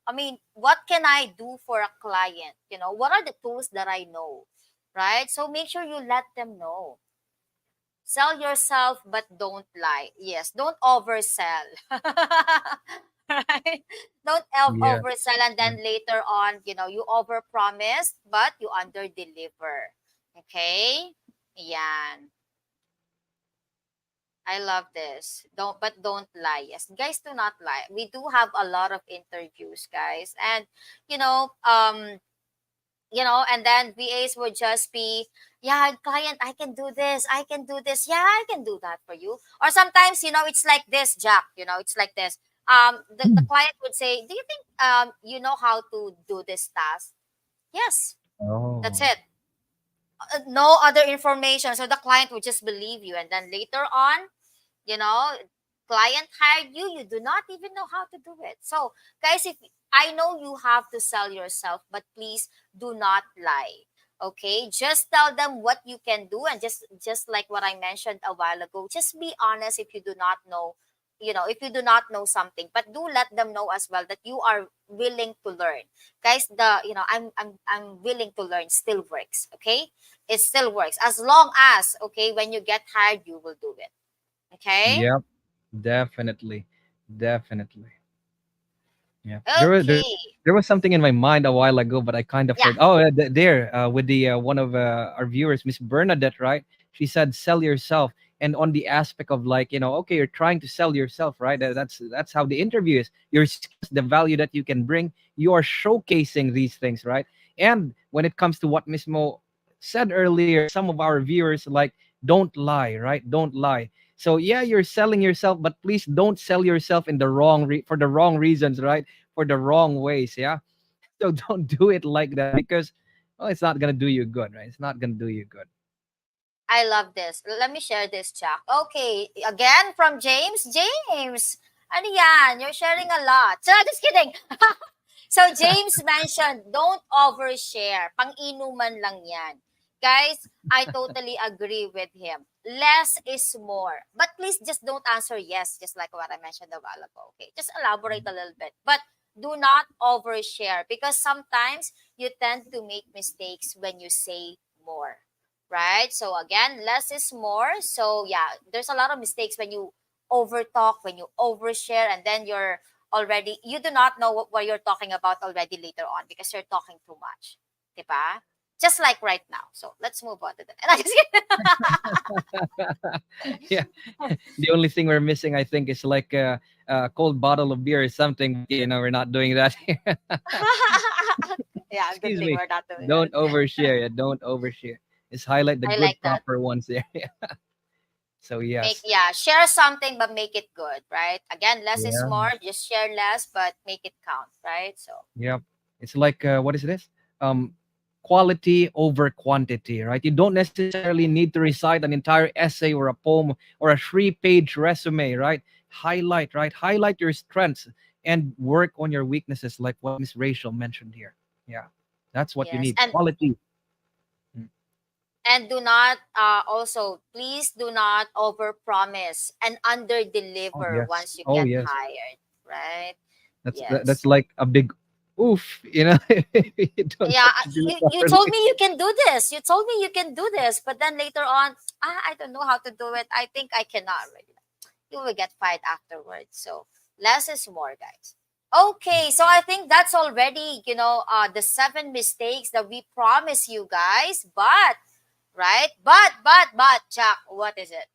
I mean, what can I do for a client? What are the tools that I know? Right? So make sure you let them know. Sell yourself, but don't lie. Yes, don't oversell. Right? Don't Yes. oversell and then later on, you overpromise, but you underdeliver. Okay? Yan. I love this. Don't lie. Yes, guys, do not lie. We do have a lot of interviews, guys, and you know, um, and then VAs would just be, yeah, client, I can do this, I can do this, yeah, I can do that for you. Or sometimes, it's like this, Jack, it's like this. The client would say, do you think you know how to do this task? Yes, that's Oh. it. No other information. So the client would just believe you. And then later on, you know client hired you do not even know how to do it. So guys, if I know you have to sell yourself, but please do not lie. Okay, just tell them what you can do, and just like what I mentioned a while ago, just be honest. If you do not know, if you do not know something, but do let them know as well that you are willing to learn. Guys, the I'm willing to learn still works. Okay, it still works as long as, okay, when you get hired, you will do it. Okay. Yep. Definitely. Definitely. Yeah, Okay. there was something in my mind a while ago, but I kind of Yeah. forgot. Oh, there, with the one of our viewers, Miss Bernadette, right? She said, "Sell yourself," and on the aspect of like, okay, you're trying to sell yourself, right? That's how the interview is. Your skills, the value that you can bring, you are showcasing these things, right? And when it comes to what Miss Mo said earlier, some of our viewers like, don't lie, right? Don't lie. So yeah, you're selling yourself, but please don't sell yourself in the for the wrong reasons, right? For the wrong ways. Yeah. So don't do it like that because, well, it's not gonna do you good, right? It's not gonna do you good. I love this. Let me share this, Jack. Okay. Again from James. James. Ano yan? You're sharing a lot. So, just kidding. So, James mentioned, don't overshare. Pang-inuman lang yan. Guys, I totally agree with him. Less is more. But please just don't answer yes, just like what I mentioned a while ago. Okay? Just elaborate a little bit. But do not overshare because sometimes you tend to make mistakes when you say more. Right? So again, less is more. So yeah, there's a lot of mistakes when you overtalk, when you overshare, and then you do not know what you're talking about already later on because you're talking too much. Diba? Just like right now. So let's move on to the Yeah. The only thing we're missing, I think, is like a cold bottle of beer or something. But we're not doing that here. Yeah, good Excuse thing me. we're not doing Don't it. overshare. Yeah, don't overshare. Just highlight the I good like that. proper ones there. So Make, yes. yeah, share something but make it good, right? Again, less is Yeah. more. Just share less but make it count, right? So Yep. It's like what is this? Um, quality over quantity, right? You don't necessarily need to recite an entire essay or a poem or a three-page resume, right? Highlight, right? Highlight your strengths and work on your weaknesses, like what Miss Rachel mentioned here. Yeah, that's what you yes, need. Quality. Mm. and do not also please do not over promise and under Oh deliver yes. once you Oh get yes. hired, right? That's Yes. like a big oof. You don't Yeah, get to do it you told properly. me you can do this. You told me you can do this, but then later on, I don't know how to do it. I think I cannot already. You will get fired afterwards. So less is more, guys. Okay, so I think that's already, the 7 mistakes that we promise you guys. But, right? But, Jack, what is it?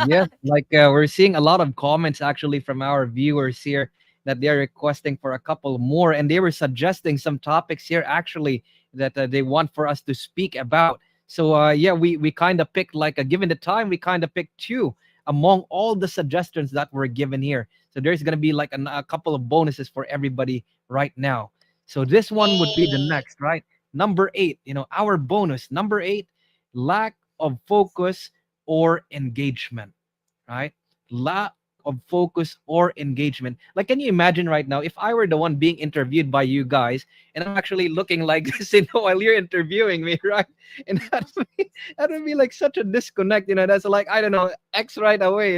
Yes, like we're seeing a lot of comments actually from our viewers here that they're requesting for a couple more, and they were suggesting some topics here actually that they want for us to speak about. So yeah, we kind of picked like given the time, we kind of picked two among all the suggestions that were given here. So there's gonna be like a couple of bonuses for everybody right now. So this one would be the Yay. next, right? Number eight, our bonus. Number eight, lack of focus or engagement, right? Lack of focus or engagement. Like, can you imagine right now if I were the one being interviewed by you guys and I'm actually looking like this, while you're interviewing me, right? And that would be like such a disconnect, That's like, I don't know, X right away,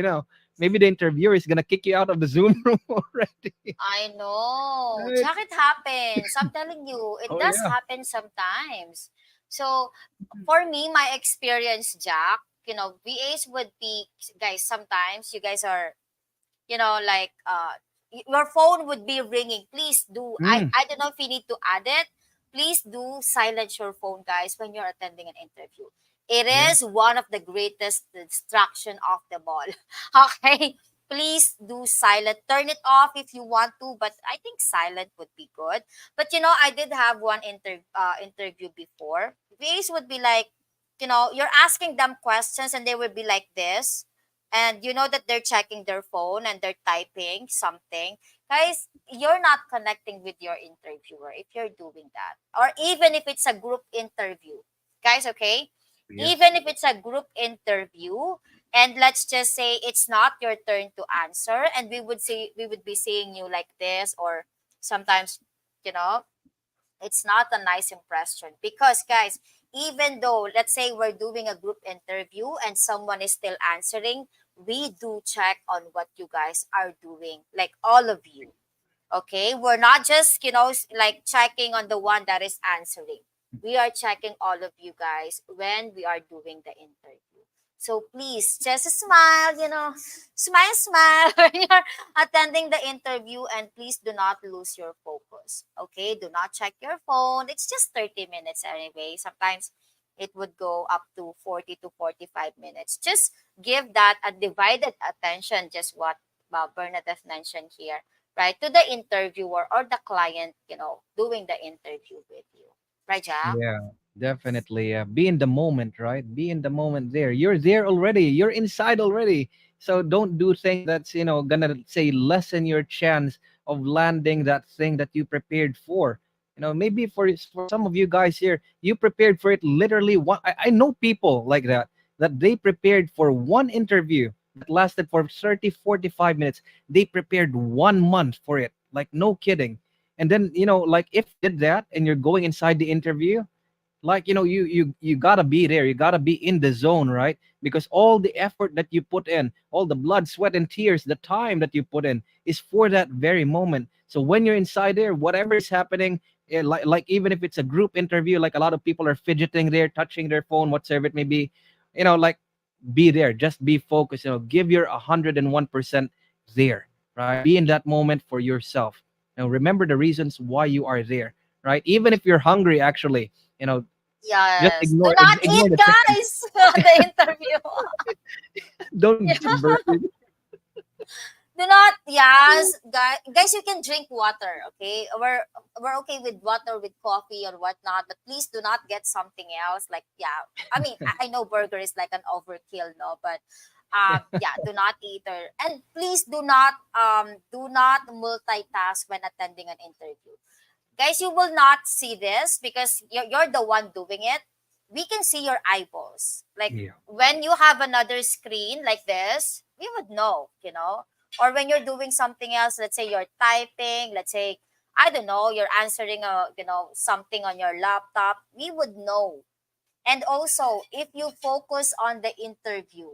Maybe the interviewer is gonna kick you out of the Zoom room already. I know. Right? Jack, it happens. I'm telling you, it Oh does yeah. happen sometimes. So, for me, my experience, Jack, VAs would be, guys, sometimes you guys are, like, your phone would be ringing. Please do. Mm, I don't know if you need to add it. Please do silence your phone, guys, when you're attending an interview. It yeah. is one of the greatest distraction of them all. Okay, please do silent. Turn it off if you want to, but I think silent would be good. But I did have one interview before. VAs would be like, you're asking them questions and they would be like this, and you know that they're checking their phone and they're typing something. Guys, you're not connecting with your interviewer if you're doing that, or even if it's a group interview, guys. Okay, Yes. even if it's a group interview, and let's just say it's not your turn to answer, and we would be seeing you like this, or sometimes, you know it's not a nice impression, because, guys, even though, let's say, we're doing a group interview and someone is still answering, we do check on what you guys are doing, like all of you. Okay, we're not just, like, checking on the one that is answering. We are checking all of you guys when we are doing the interview. So please just smile, smile, smile when you're attending the interview, and please do not lose your focus. Okay, do not check your phone. It's just 30 minutes anyway. Sometimes it would go up to 40 to 45 minutes. Just give that a divided attention, just what Bernadette mentioned here, right, to the interviewer or the client, doing the interview with you. Right, Jack? Yeah, definitely. Be in the moment, right? Be in the moment there. You're there already. You're inside already. So don't do things that's, gonna say lessen your chance of landing that thing that you prepared for. Maybe for some of you guys here, you prepared for it literally one. I know people like that they prepared for one interview that lasted for 30, 45 minutes. They prepared 1 month for it. Like, no kidding. And then, like, if you did that and you're going inside the interview, like, you gotta be there, you gotta be in the zone, right? Because all the effort that you put in, all the blood, sweat, and tears, the time that you put in is for that very moment. So when you're inside there, whatever is happening, like even if it's a group interview, like a lot of people are fidgeting there, touching their phone, whatsoever it may be, like, be there, just be focused, give your 101% there, right? Be in that moment for yourself. Remember the reasons why you are there, right? Even if you're hungry, actually, you know just Yes. Do ignore not eat, ignore the chicken. guys, on the interview. Don't Yeah. get buried. Do not, yes, guys, you can drink water, okay? We're okay with water, with coffee or whatnot, but please do not get something else. Like, yeah, I mean, I know burger is like an overkill, no, but yeah, do not eat or, and please do not multitask when attending an interview. Guys, you will not see this because you're the one doing it. We can see your eyeballs. Like Yeah. when you have another screen like this, we would know, or when you're doing something else, let's say you're typing, let's say, I don't know, you're answering something on your laptop, we would know. And also, if you focus on the interview,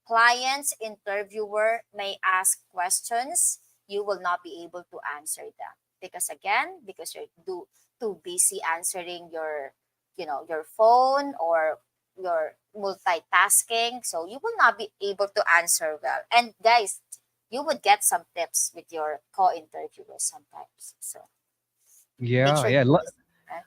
clients, interviewer may ask questions, you will not be able to answer them. Because again, because you're too busy answering your phone or your multitasking. So you will not be able to answer well. And guys, you would get some tips with your co-interviewers sometimes. So make Yeah, sure yeah. to listen, right?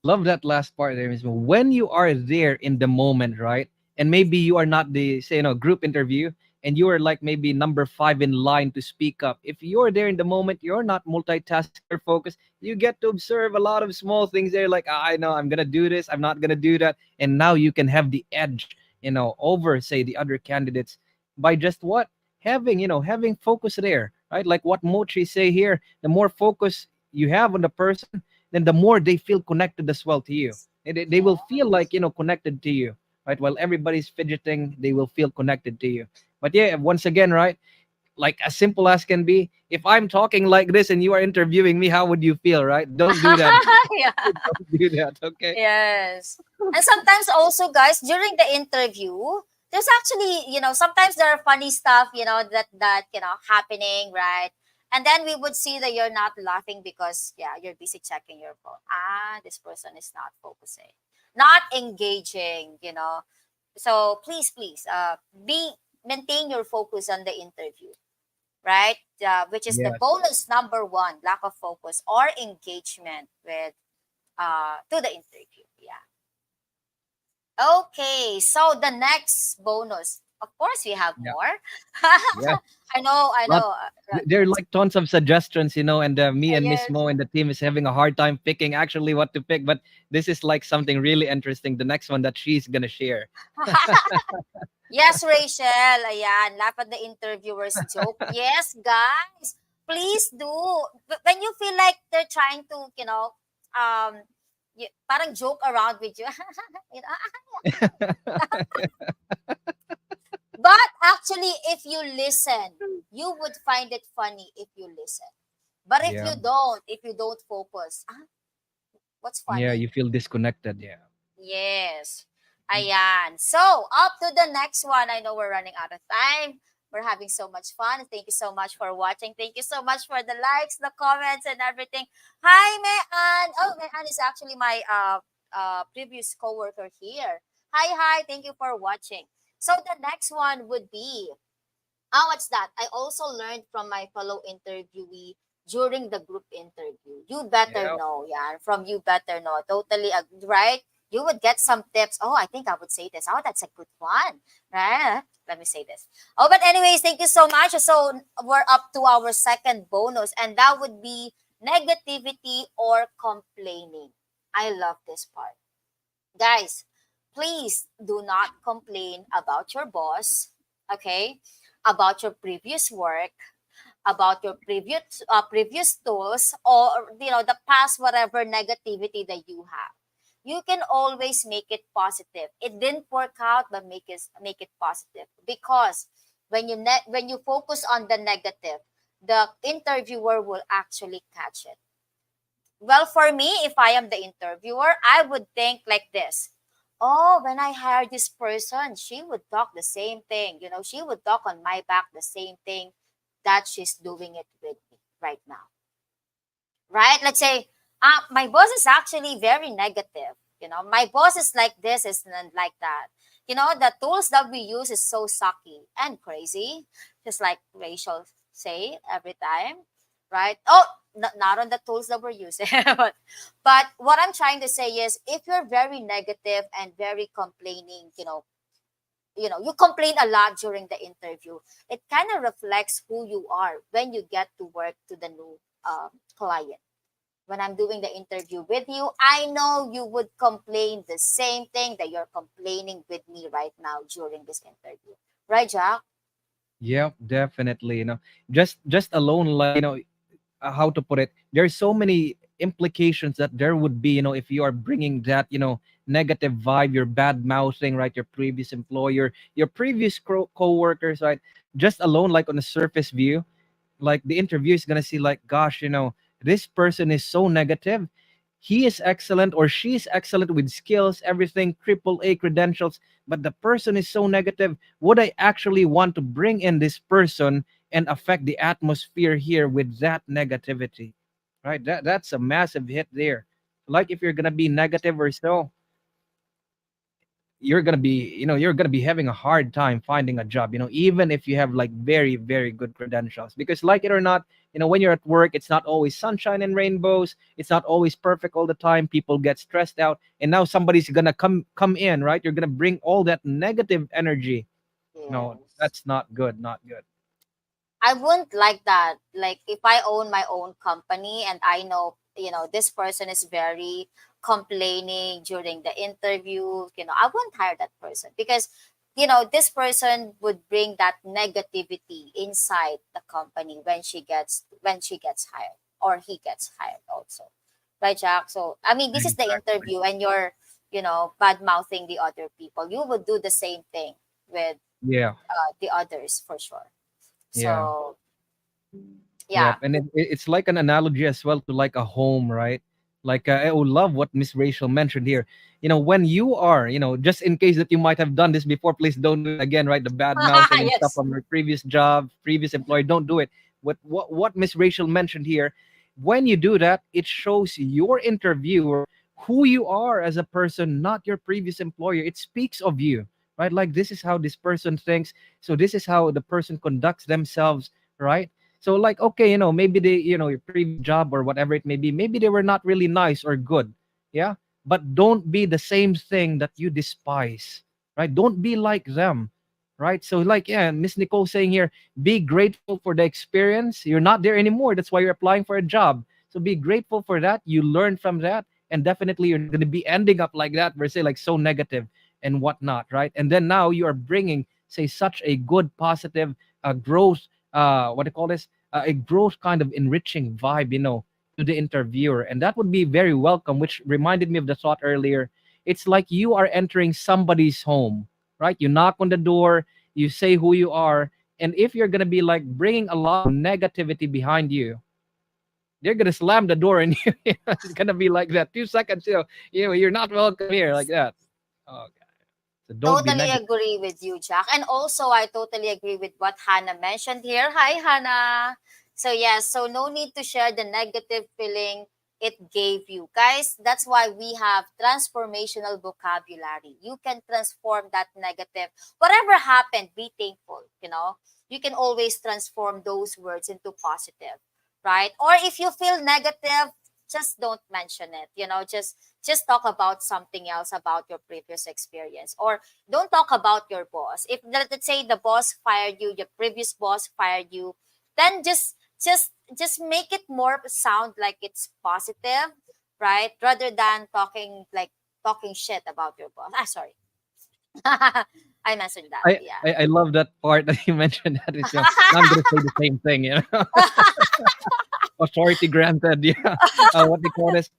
Love that last part there, Miss Mo. When you are there in the moment, right? And maybe you are not the say, group interview, and you are like maybe number five in line to speak up. If you're there in the moment, you're not multitasking or focused. You get to observe a lot of small things there, like I know I'm gonna do this, I'm not gonna do that, and now you can have the edge, over say the other candidates by just what having focus there, right? Like what Mochi say here, the more focus you have on the person, then the more they feel connected as well to you. And they will feel like, connected to you, right? While everybody's fidgeting, they will feel connected to you. But yeah, once again, right? Like as simple as can be, if I'm talking like this and you are interviewing me, how would you feel, right? Don't do that. Yeah. Don't do that, okay? Yes. And sometimes also, guys, during the interview, there's actually, sometimes there are funny stuff, that happening, right? And then we would see that you're not laughing because, yeah, you're busy checking your phone. Ah, this person is not focusing, not engaging. So please, be maintain your focus on the interview, right? Which is the Yes. bonus number one, lack of focus or engagement with to the interview. Yeah. Okay, so the next bonus. Of course, we have Yeah. more. Yeah. I know, I Lot know. there are like tons of suggestions, and me and Miss Yes. Mo and the team is having a hard time picking actually what to pick. But this is like something really interesting. The next one that she's gonna share. Yes, Rachel. Ayan, laugh at the interviewer's joke. Yes, guys, please do. When you feel like they're trying to, parang joke around with you. you know, But actually, if you listen, you would find it funny if you listen. But Yeah. if you don't focus, what's Yeah, funny? you feel disconnected. Yeah. Yes. Ayan. So, up to the next one. I know we're running out of time. We're having so much fun. Thank you so much for watching. Thank you so much for the likes, the comments, and everything. Hi, Mayan. Oh, Mayan is actually my previous coworker here. Hi, hi. Thank you for watching. So, the next one would be, what's that? I also learned from my fellow interviewee during the group interview. You better Yeah. know, yeah. From you better know. Totally, right? You would get some tips. Oh, I think I would say this. Oh, that's a good one, right? Let me say this. Oh, but anyways, thank you so much. So we're up to our second bonus, and that would be negativity or complaining. I love this part. Guys, please do not complain about your boss, okay? About your previous work, about your previous tools, or the past whatever negativity that you have. You can always make it positive. It didn't work out, but make it positive, because when you focus on the negative, the interviewer will actually catch it. Well, for me, if I am the interviewer, I would think like this. Oh, when I hired this person, she would talk the same thing. She would talk on my back the same thing that she's doing it with me right now. Right? Let's say, my boss is actually very negative. My boss is like this, is not like that. The tools that we use is so sucky and crazy, just like Rachel say every time, right? Oh, not on the tools that we're using, but what I'm trying to say is, if you're very negative and very complaining, you complain a lot during the interview, it kind of reflects who you are when you get to work to the new client. When I'm doing the interview with you, I know you would complain the same thing that you're complaining with me right now during this interview. Right, Jack? Yeah, definitely. Just alone, like, how to put it, there's so many implications that there would be, if you are bringing that, negative vibe, your bad mouthing, right, your previous employer, your previous co-workers, right, just alone, like on a surface view, like the interviewer is gonna see like, gosh, this person is so negative. He is excellent or she is excellent with skills, everything, triple A credentials, but the person is so negative. Would I actually want to bring in this person and affect the atmosphere here with that negativity? Right? That's a massive hit there. Like if you're gonna be negative or so, you're gonna be having a hard time finding a job, even if you have like very very good credentials, because like it or not, when you're at work, it's not always sunshine and rainbows, it's not always perfect all the time, people get stressed out, and now somebody's gonna come in, right? You're gonna bring all that negative energy. No, Yes. that's not good, not good. I wouldn't like that. Like if I own my own company and I know, this person is very complaining during the interview, I wouldn't hire that person because, this person would bring that negativity inside the company when she gets hired or he gets hired also. Right, Jack? So I mean this is the Exactly. interview and you're, bad mouthing the other people. You would do the same thing with Yeah. the others for sure. Yeah. So Yep, yeah. and it's like an analogy as well to like a home, right? Like I would love what Miss Rachel mentioned here. When you are, just in case that you might have done this before, please don't do it again, right? The bad mouthing and stuff Yes. from your previous job, previous employer, don't do it. What Miss Rachel mentioned here, when you do that, it shows your interviewer who you are as a person, not your previous employer. It speaks of you, right? Like this is how this person thinks, so this is how the person conducts themselves, right? So like, okay, maybe they, your previous job or whatever it may be, maybe they were not really nice or good. Yeah. But don't be the same thing that you despise. Right? Don't be like them. Right? So like, yeah, Miss Nicole saying here, be grateful for the experience. You're not there anymore. That's why you're applying for a job. So be grateful for that. You learn from that. And definitely you're not gonna be ending up like that, per se, like so negative and whatnot, right? And then now you are bringing, say, such a good, positive growth, what do you call this? A growth kind of enriching vibe, to the interviewer. And that would be very welcome, which reminded me of the thought earlier. It's like you are entering somebody's home, right? You knock on the door, you say who you are. And if you're going to be like bringing a lot of negativity behind you, they're going to slam the door and it's going to be like that. 2 seconds, you're not welcome here, like that. Oh, God. So don't be Totally negative. agree with you, Jack. And also, I totally agree with what Hannah mentioned here. Hi, Hannah. So, yes, so no need to share the negative feeling it gave you. Guys, that's why we have transformational vocabulary. You can transform that negative. Whatever happened, be thankful. You can always transform those words into positive, right? Or if you feel negative, just don't mention it. Just talk about something else about your previous experience, or don't talk about your boss. If let's say the boss fired you, your previous boss fired you, then just make it more sound like it's positive, right, rather than talking shit about your boss. Sorry. I mentioned that, I, yeah. I love that part that you mentioned that is, now I'm going to say the same thing, authority granted. Yeah. What they call this,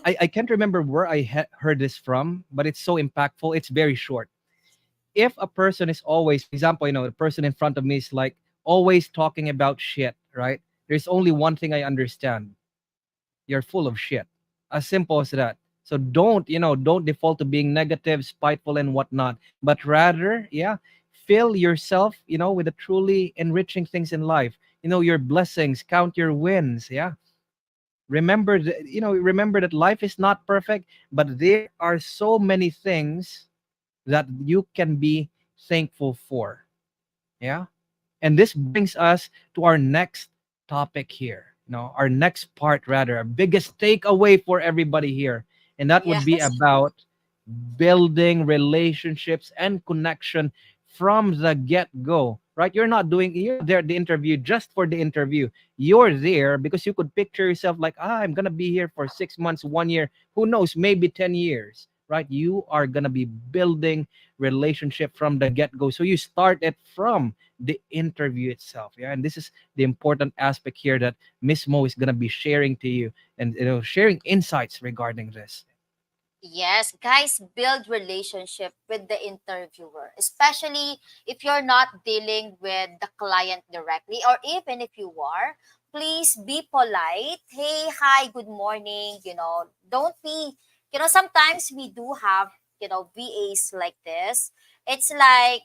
I can't remember where I heard this from, but it's so impactful. It's very short. If a person is always, for example, the person in front of me is like always talking about shit, right? There's only one thing I understand: you're full of shit. As simple as that. So don't default to being negative, spiteful, and whatnot, but rather, yeah, fill yourself, with the truly enriching things in life. Your blessings, count your wins. Yeah. Remember that life is not perfect, but there are so many things that you can be thankful for. Yeah. And this brings us to our next topic here. Our next part, rather, our biggest takeaway for everybody here. And that would be Yes. about building relationships and connection from the get-go, right? You're not there at the interview just for the interview. You're there because you could picture yourself like, I'm gonna be here for 6 months, 1 year, who knows, maybe 10 years, right? You are gonna be building relationship from the get-go. So you start it from the interview itself. Yeah. And this is the important aspect here that Miss Mo is gonna be sharing to you, and sharing insights regarding this. Yes, guys, build relationship with the interviewer, especially if you're not dealing with the client directly, or even if you are, please be polite. Hey, hi, good morning. Don't be, sometimes we do have, VAs like this. It's like,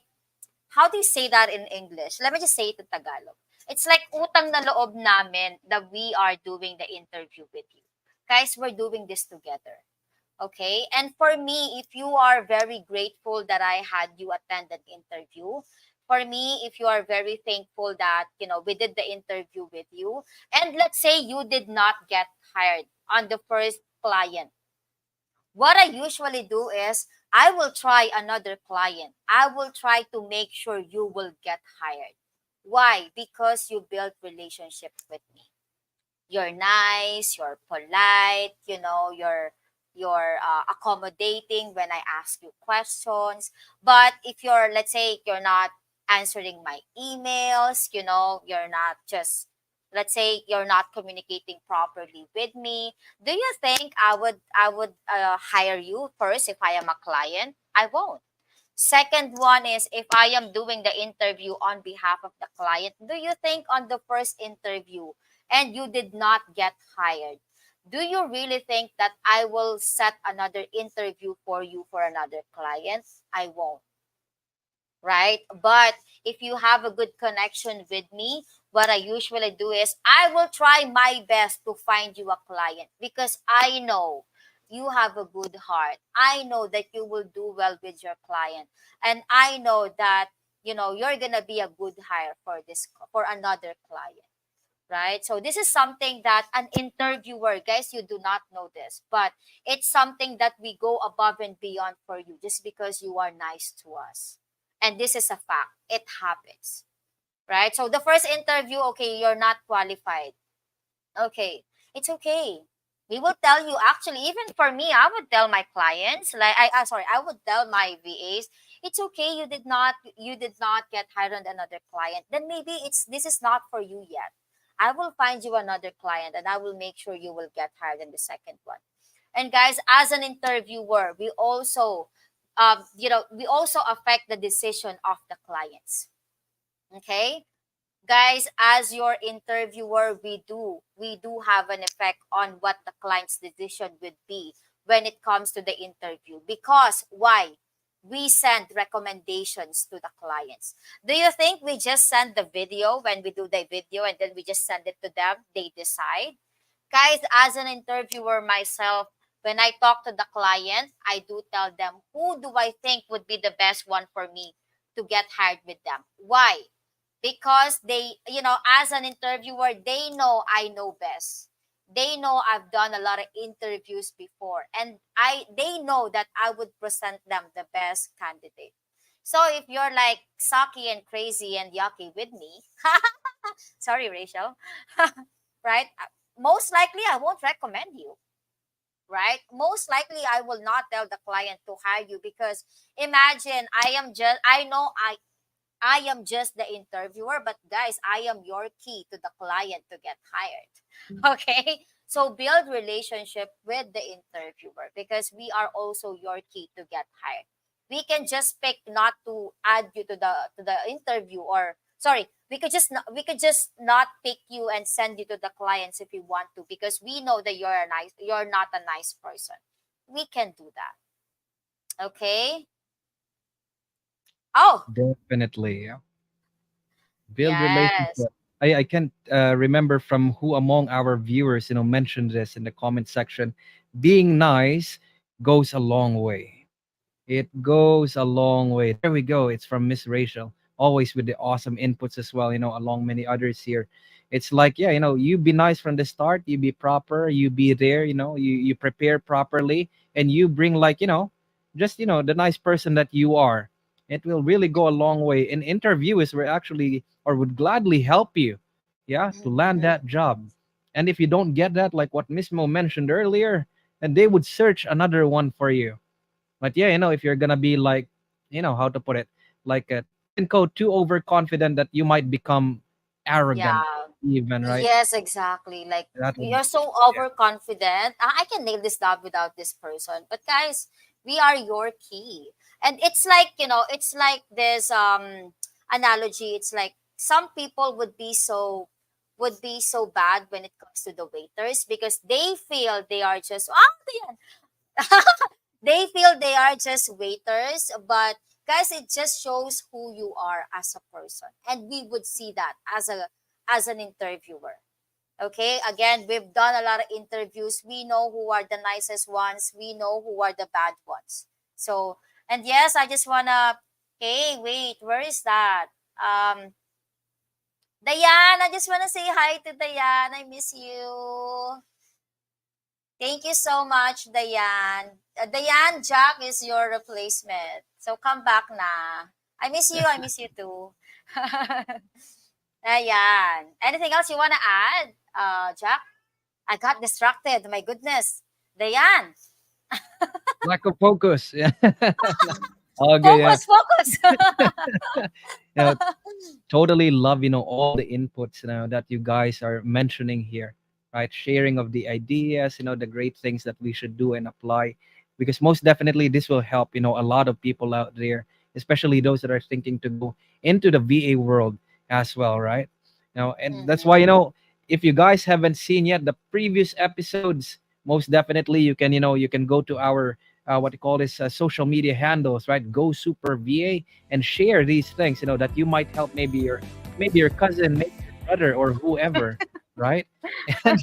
how do you say that in English? Let me just say it in Tagalog. It's like utang na loob namin that we are doing the interview with you. Guys, we're doing this together. Okay. And for me, if you are very grateful that I had you attend an interview, for me, if you are very thankful that, we did the interview with you, and let's say you did not get hired on the first client, what I usually do is I will try another client. I will try to make sure you will get hired. Why? Because you built relationship with me. You're nice, you're polite, you're accommodating when I ask you questions. But if you're, let's say, you're not answering my emails, you're not just, let's say, you're not communicating properly with me, do you think I would hire you first if I am a client? I won't. Second one is, if I am doing the interview on behalf of the client, do you think on the first interview and you did not get hired, do you really think that I will set another interview for you for another client? I won't, right? But if you have a good connection with me, what I usually do is I will try my best to find you a client, because I know you have a good heart. I know that you will do well with your client. And I know that, you're going to be a good hire for another client, right? So this is something that an interviewer, guys, you do not know this, but it's something that we go above and beyond for you just because you are nice to us. And this is a fact. It happens, right? So the first interview, okay, you're not qualified. Okay, it's okay. We will tell you, actually, even for me, I would tell my clients, like I would tell my VAs, it's okay, you did not get hired on another client. Then maybe this is not for you yet. I will find you another client and I will make sure you will get hired in the second one. And guys, as an interviewer, we also affect the decision of the clients. Okay, guys, as your interviewer, we do have an effect on what the client's decision would be when it comes to the interview. Because why? We send recommendations to the clients. Do you think we just send the video when we do the video and then we just send it to them, they decide? Guys, as an interviewer myself, when I talk to the client, I do tell them, who do I think would be the best one for me to get hired with them? Why? Because as an interviewer, they know I know best. They know I've done a lot of interviews before, and they know that I would present them the best candidate. So if you're like sucky and crazy and yucky with me, sorry, Rachel, right? Most likely I won't recommend you, right? Most likely I will not tell the client to hire you, because imagine, I am just the interviewer, but guys, I am your key to the client to get hired. Okay? So build relationship with the interviewer, because we are also your key to get hired. We can just pick not to add you to the interview, or sorry, we could just not pick you and send you to the clients if you want to, because we know that you're not a nice person. We can do that. Okay? Oh, Definitely. Yeah. Build yes. relationship. I can't remember from who among our viewers mentioned this in the comment section. Being nice goes a long way. It goes a long way. There we go. It's from Miss Rachel. Always with the awesome inputs as well, along many others here. It's like, yeah, you be nice from the start, you be proper, you be there, you prepare properly, and you bring, like, just the nice person that you are. It will really go a long way. In interviews, we're actually or would gladly help you, yeah, to land Mhm. that job. And if you don't get that, like what Miss Mo mentioned earlier, then they would search another one for you. But yeah, if you're gonna be like, how to put it, like quote unquote too overconfident, that you might become arrogant, Yeah. even, right? Yes, exactly. Like That would, you're so yeah. overconfident. I can nail this job without this person. But guys, we are your key. And it's like, it's like this analogy. It's like some people would be so bad when it comes to the waiters because they feel they are just they feel they are just waiters, but guys, it just shows who you are as a person. And we would see that as an interviewer. Okay, again, we've done a lot of interviews. We know who are the nicest ones. We know who are the bad ones. So, and yes, I just wanna. Hey, wait, where is that? Diane, I just wanna say hi to Diane. I miss you. Thank you so much, Diane. Diane, Jack is your replacement. So come back na. I miss you. I miss you too. Ayan. Anything else you wanna add, Jack? I got distracted. My goodness. Diane, Lack of focus. Yeah. Okay, yeah. focus, focus. You know, totally love all the inputs that you guys are mentioning here, right? Sharing of the ideas, the great things that we should do and apply, because most definitely this will help a lot of people out there, especially those that are thinking to go into the VA world as well, right? And that's why, Mhm. if you guys haven't seen yet the previous episodes, most definitely you can go to our what you call this social media handles, right? Go Super VA, and share these things that you might help, maybe your cousin, maybe your brother, or whoever, right? And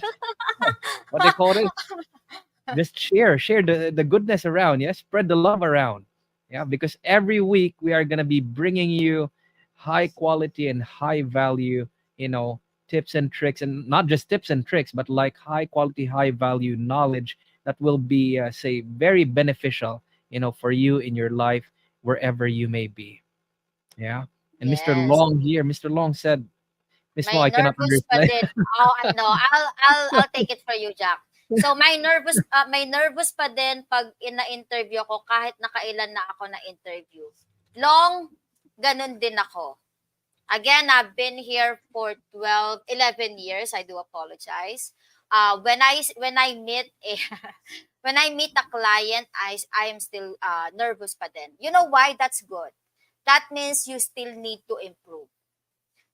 what they call it, just share the goodness around. Yeah, spread the love around. Yeah, because every week we are going to be bringing you high quality and high value you know tips and tricks, and not just tips and tricks, but like high quality, high value knowledge that will be say very beneficial for you in your life, wherever you may be. Yeah. And Mr. Yes. Long here, Mr. Long said, Miss Mo, My I cannot nervous pa understand. din. Oh, no, I'll take it for you, Jack. So my nervous pa din pag na-interview ako kahit nakailan na ako na interview. Long, ganun din ako. Again, I've been here for 11 years. I do apologize. When I meet a when I meet a client, I am still nervous pa din. You know why? That's good. That means you still need to improve.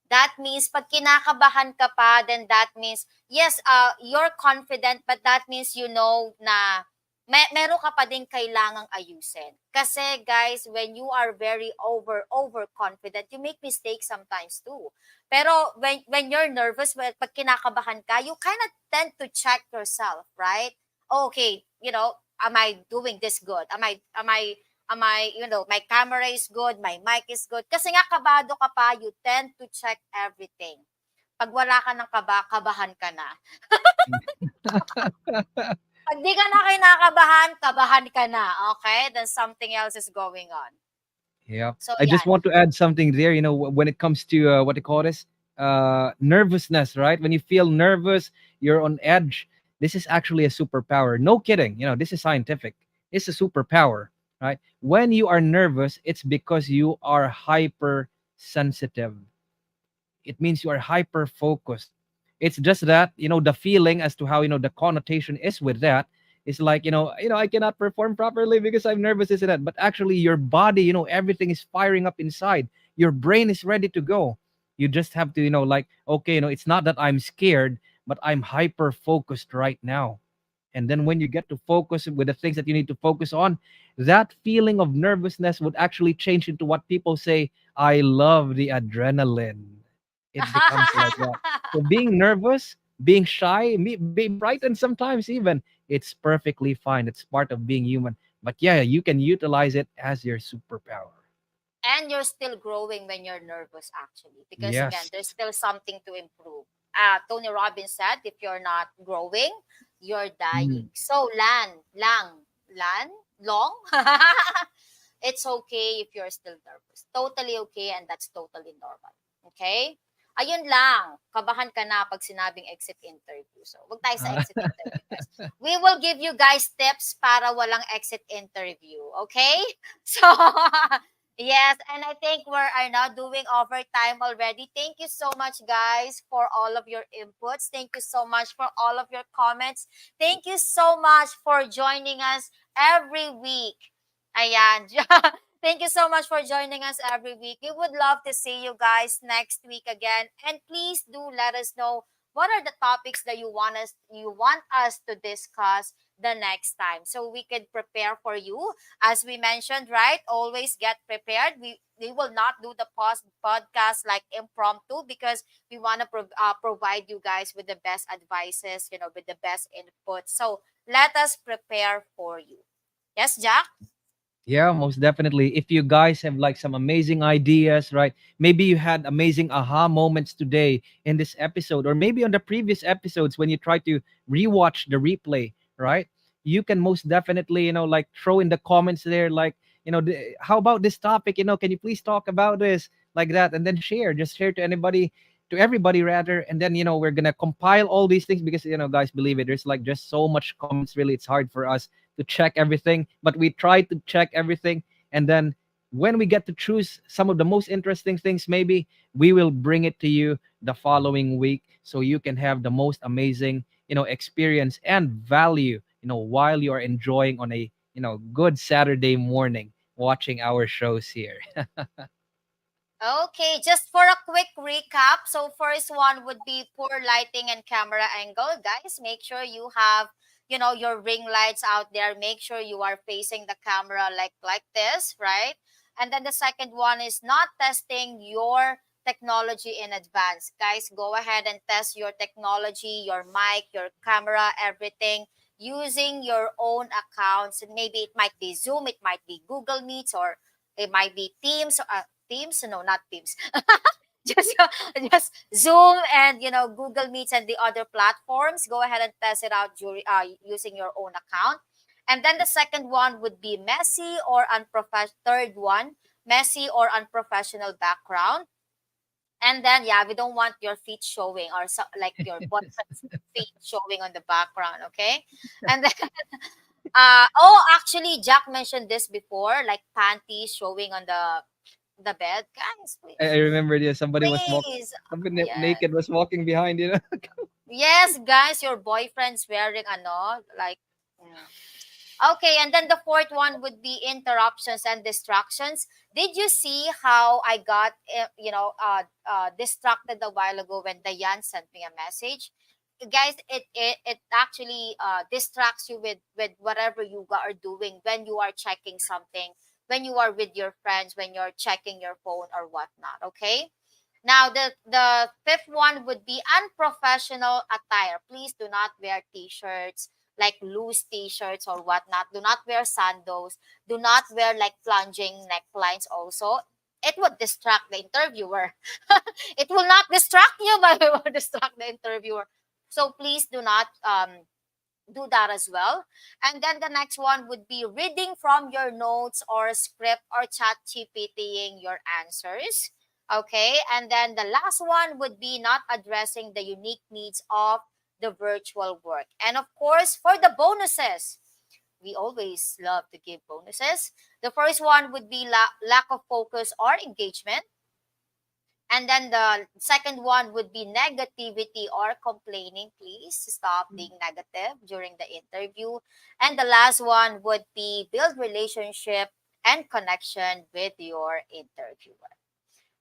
That means pag kinakabahan ka pa, then that means, yes, you're confident, but that means you know na meron ka pa din kailangang ayusin. Kasi guys, when you are very overconfident, you make mistakes sometimes too. Pero when you're nervous, pag kinakabahan ka, you kind of tend to check yourself, right? Oh, okay, am I doing this good? My camera is good, my mic is good. Kasi nga kabado ka pa, you tend to check everything. Pag wala ka ng kabahan ka na. Pag di ka na kinakabahan, kabahan ka na. Okay? Then something else is going on. Yeah. So, I just yan. want to add something there, when it comes to what they call this, nervousness, right? When you feel nervous, you're on edge. This is actually a superpower. No kidding. This is scientific. It's a superpower, right? When you are nervous, it's because you are hyper sensitive. It means you are hyper focused. It's just that the feeling as to how the connotation is with that is like I cannot perform properly because I'm nervous, this and that. But actually, your body, everything is firing up inside. Your brain is ready to go. You just have to like, okay, it's not that I'm scared, but I'm hyper focused right now. And then when you get to focus with the things that you need to focus on, that feeling of nervousness would actually change into what people say, I love the adrenaline. It becomes like that. So being nervous, being shy, being frightened sometimes even, it's perfectly fine. It's part of being human. But yeah, you can utilize it as your superpower. And you're still growing when you're nervous, actually. Because again, Yes. there's still something to improve. Tony Robbins said, if you're not growing, you're dying. Mm. So, Lan, long. It's okay if you're still nervous. Totally okay, and that's totally normal. Okay? Ayun lang, kabahan ka na pag sinabing exit interview. So, wag tayo sa Uh, exit interview, guys. We will give you guys tips para walang exit interview. Okay? So, yes, and I think we are now doing overtime already. Thank you so much, guys, for all of your inputs. Thank you so much for all of your comments. Thank you so much for joining us every week. Ayan. Thank you so much for joining us every week. We would love to see you guys next week again. And please do let us know what are the topics that you want us to discuss the next time so we could prepare for you. As we mentioned, right? Always get prepared. We will not do the podcast like impromptu because we want to provide you guys with the best advices, with the best input. So let us prepare for you. Yes, Jack? Yeah, most definitely. If you guys have like some amazing ideas, right? Maybe you had amazing aha moments today in this episode, or maybe on the previous episodes when you try to rewatch the replay, right? You can most definitely, like throw in the comments there, like, how about this topic? Can you please talk about this like that? And then share, just share to everybody rather. And then, we're going to compile all these things because, guys, believe it, there's like just so much comments. Really, it's hard for us to check everything, but we try to check everything. And then when we get to choose some of the most interesting things, maybe we will bring it to you the following week so you can have the most amazing, experience and value, while you are enjoying on a, good Saturday morning watching our shows here. Okay, just for a quick recap. So first one would be poor lighting and camera angle. Guys, make sure you have, your ring lights out there. Make sure you are facing the camera like this, right? And then the second one is not testing your technology in advance. Guys, go ahead and test your technology, your mic, your camera, everything using your own accounts. And maybe it might be Zoom, it might be Google Meets, or it might be Teams. Teams? No, not Teams. just just Zoom and Google Meets and the other platforms. Go ahead and test it out using your own account. And then the second one would be messy or unprofessional. Third one, messy or unprofessional background. And then yeah, we don't want your feet showing or like your boyfriend's feet showing on the background. Okay, and then oh, actually, Jack mentioned this before, like panties showing on the bed. Guys, I please. remember, yeah, somebody was walking, Please. somebody Yes. naked was walking behind, Yes, guys, your boyfriend's wearing ano, like mm. Okay, and then the fourth one would be interruptions and distractions. Did you see how I got distracted a while ago when Diane sent me a message? Guys, it actually distracts you with whatever you are doing when you are checking something, when you are with your friends, when you're checking your phone or whatnot. Okay. Now the fifth one would be unprofessional attire. Please do not wear t-shirts, like loose t-shirts or whatnot. Do not wear sandals. Do not wear like plunging necklines also. It would distract the interviewer. It will not distract you, but it will distract the interviewer. So please do not do that as well. And then the next one would be reading from your notes or script or chat GPTing your answers. Okay. And then the last one would be not addressing the unique needs of the virtual work. And of course, for the bonuses, we always love to give bonuses. The first one would be lack of focus or engagement. And then the second one would be negativity or complaining. Please stop being negative during the interview. And the last one would be build relationship and connection with your interviewer.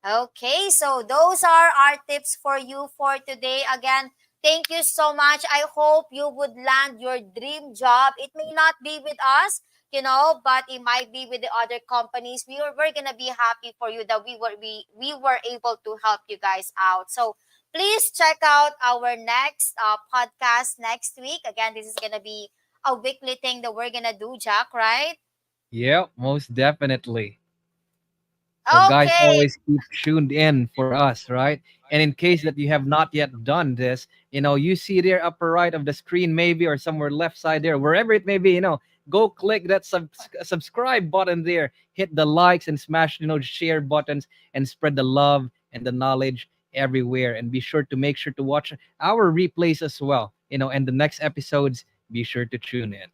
Okay, so those are our tips for you for today. Again, thank you so much. I hope you would land your dream job. It may not be with us, but it might be with the other companies. We're gonna be happy for you that we were able to help you guys out. So please check out our next podcast next week. Again, this is gonna be a weekly thing that we're gonna do, Jack, right? Yeah, most definitely. So guys, Okay. always keep tuned in for us, right? And in case that you have not yet done this, you see there upper right of the screen, maybe, or somewhere left side there, wherever it may be, go click that subscribe button there, hit the likes and smash, share buttons and spread the love and the knowledge everywhere. And be sure to make sure to watch our replays as well, and the next episodes, be sure to tune in.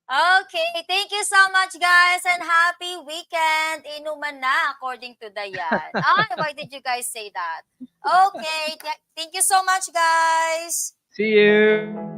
Okay, thank you so much, guys, and happy weekend. Inuman na, according to Dayan. Why did you guys say that? Okay, thank you so much, guys. See you.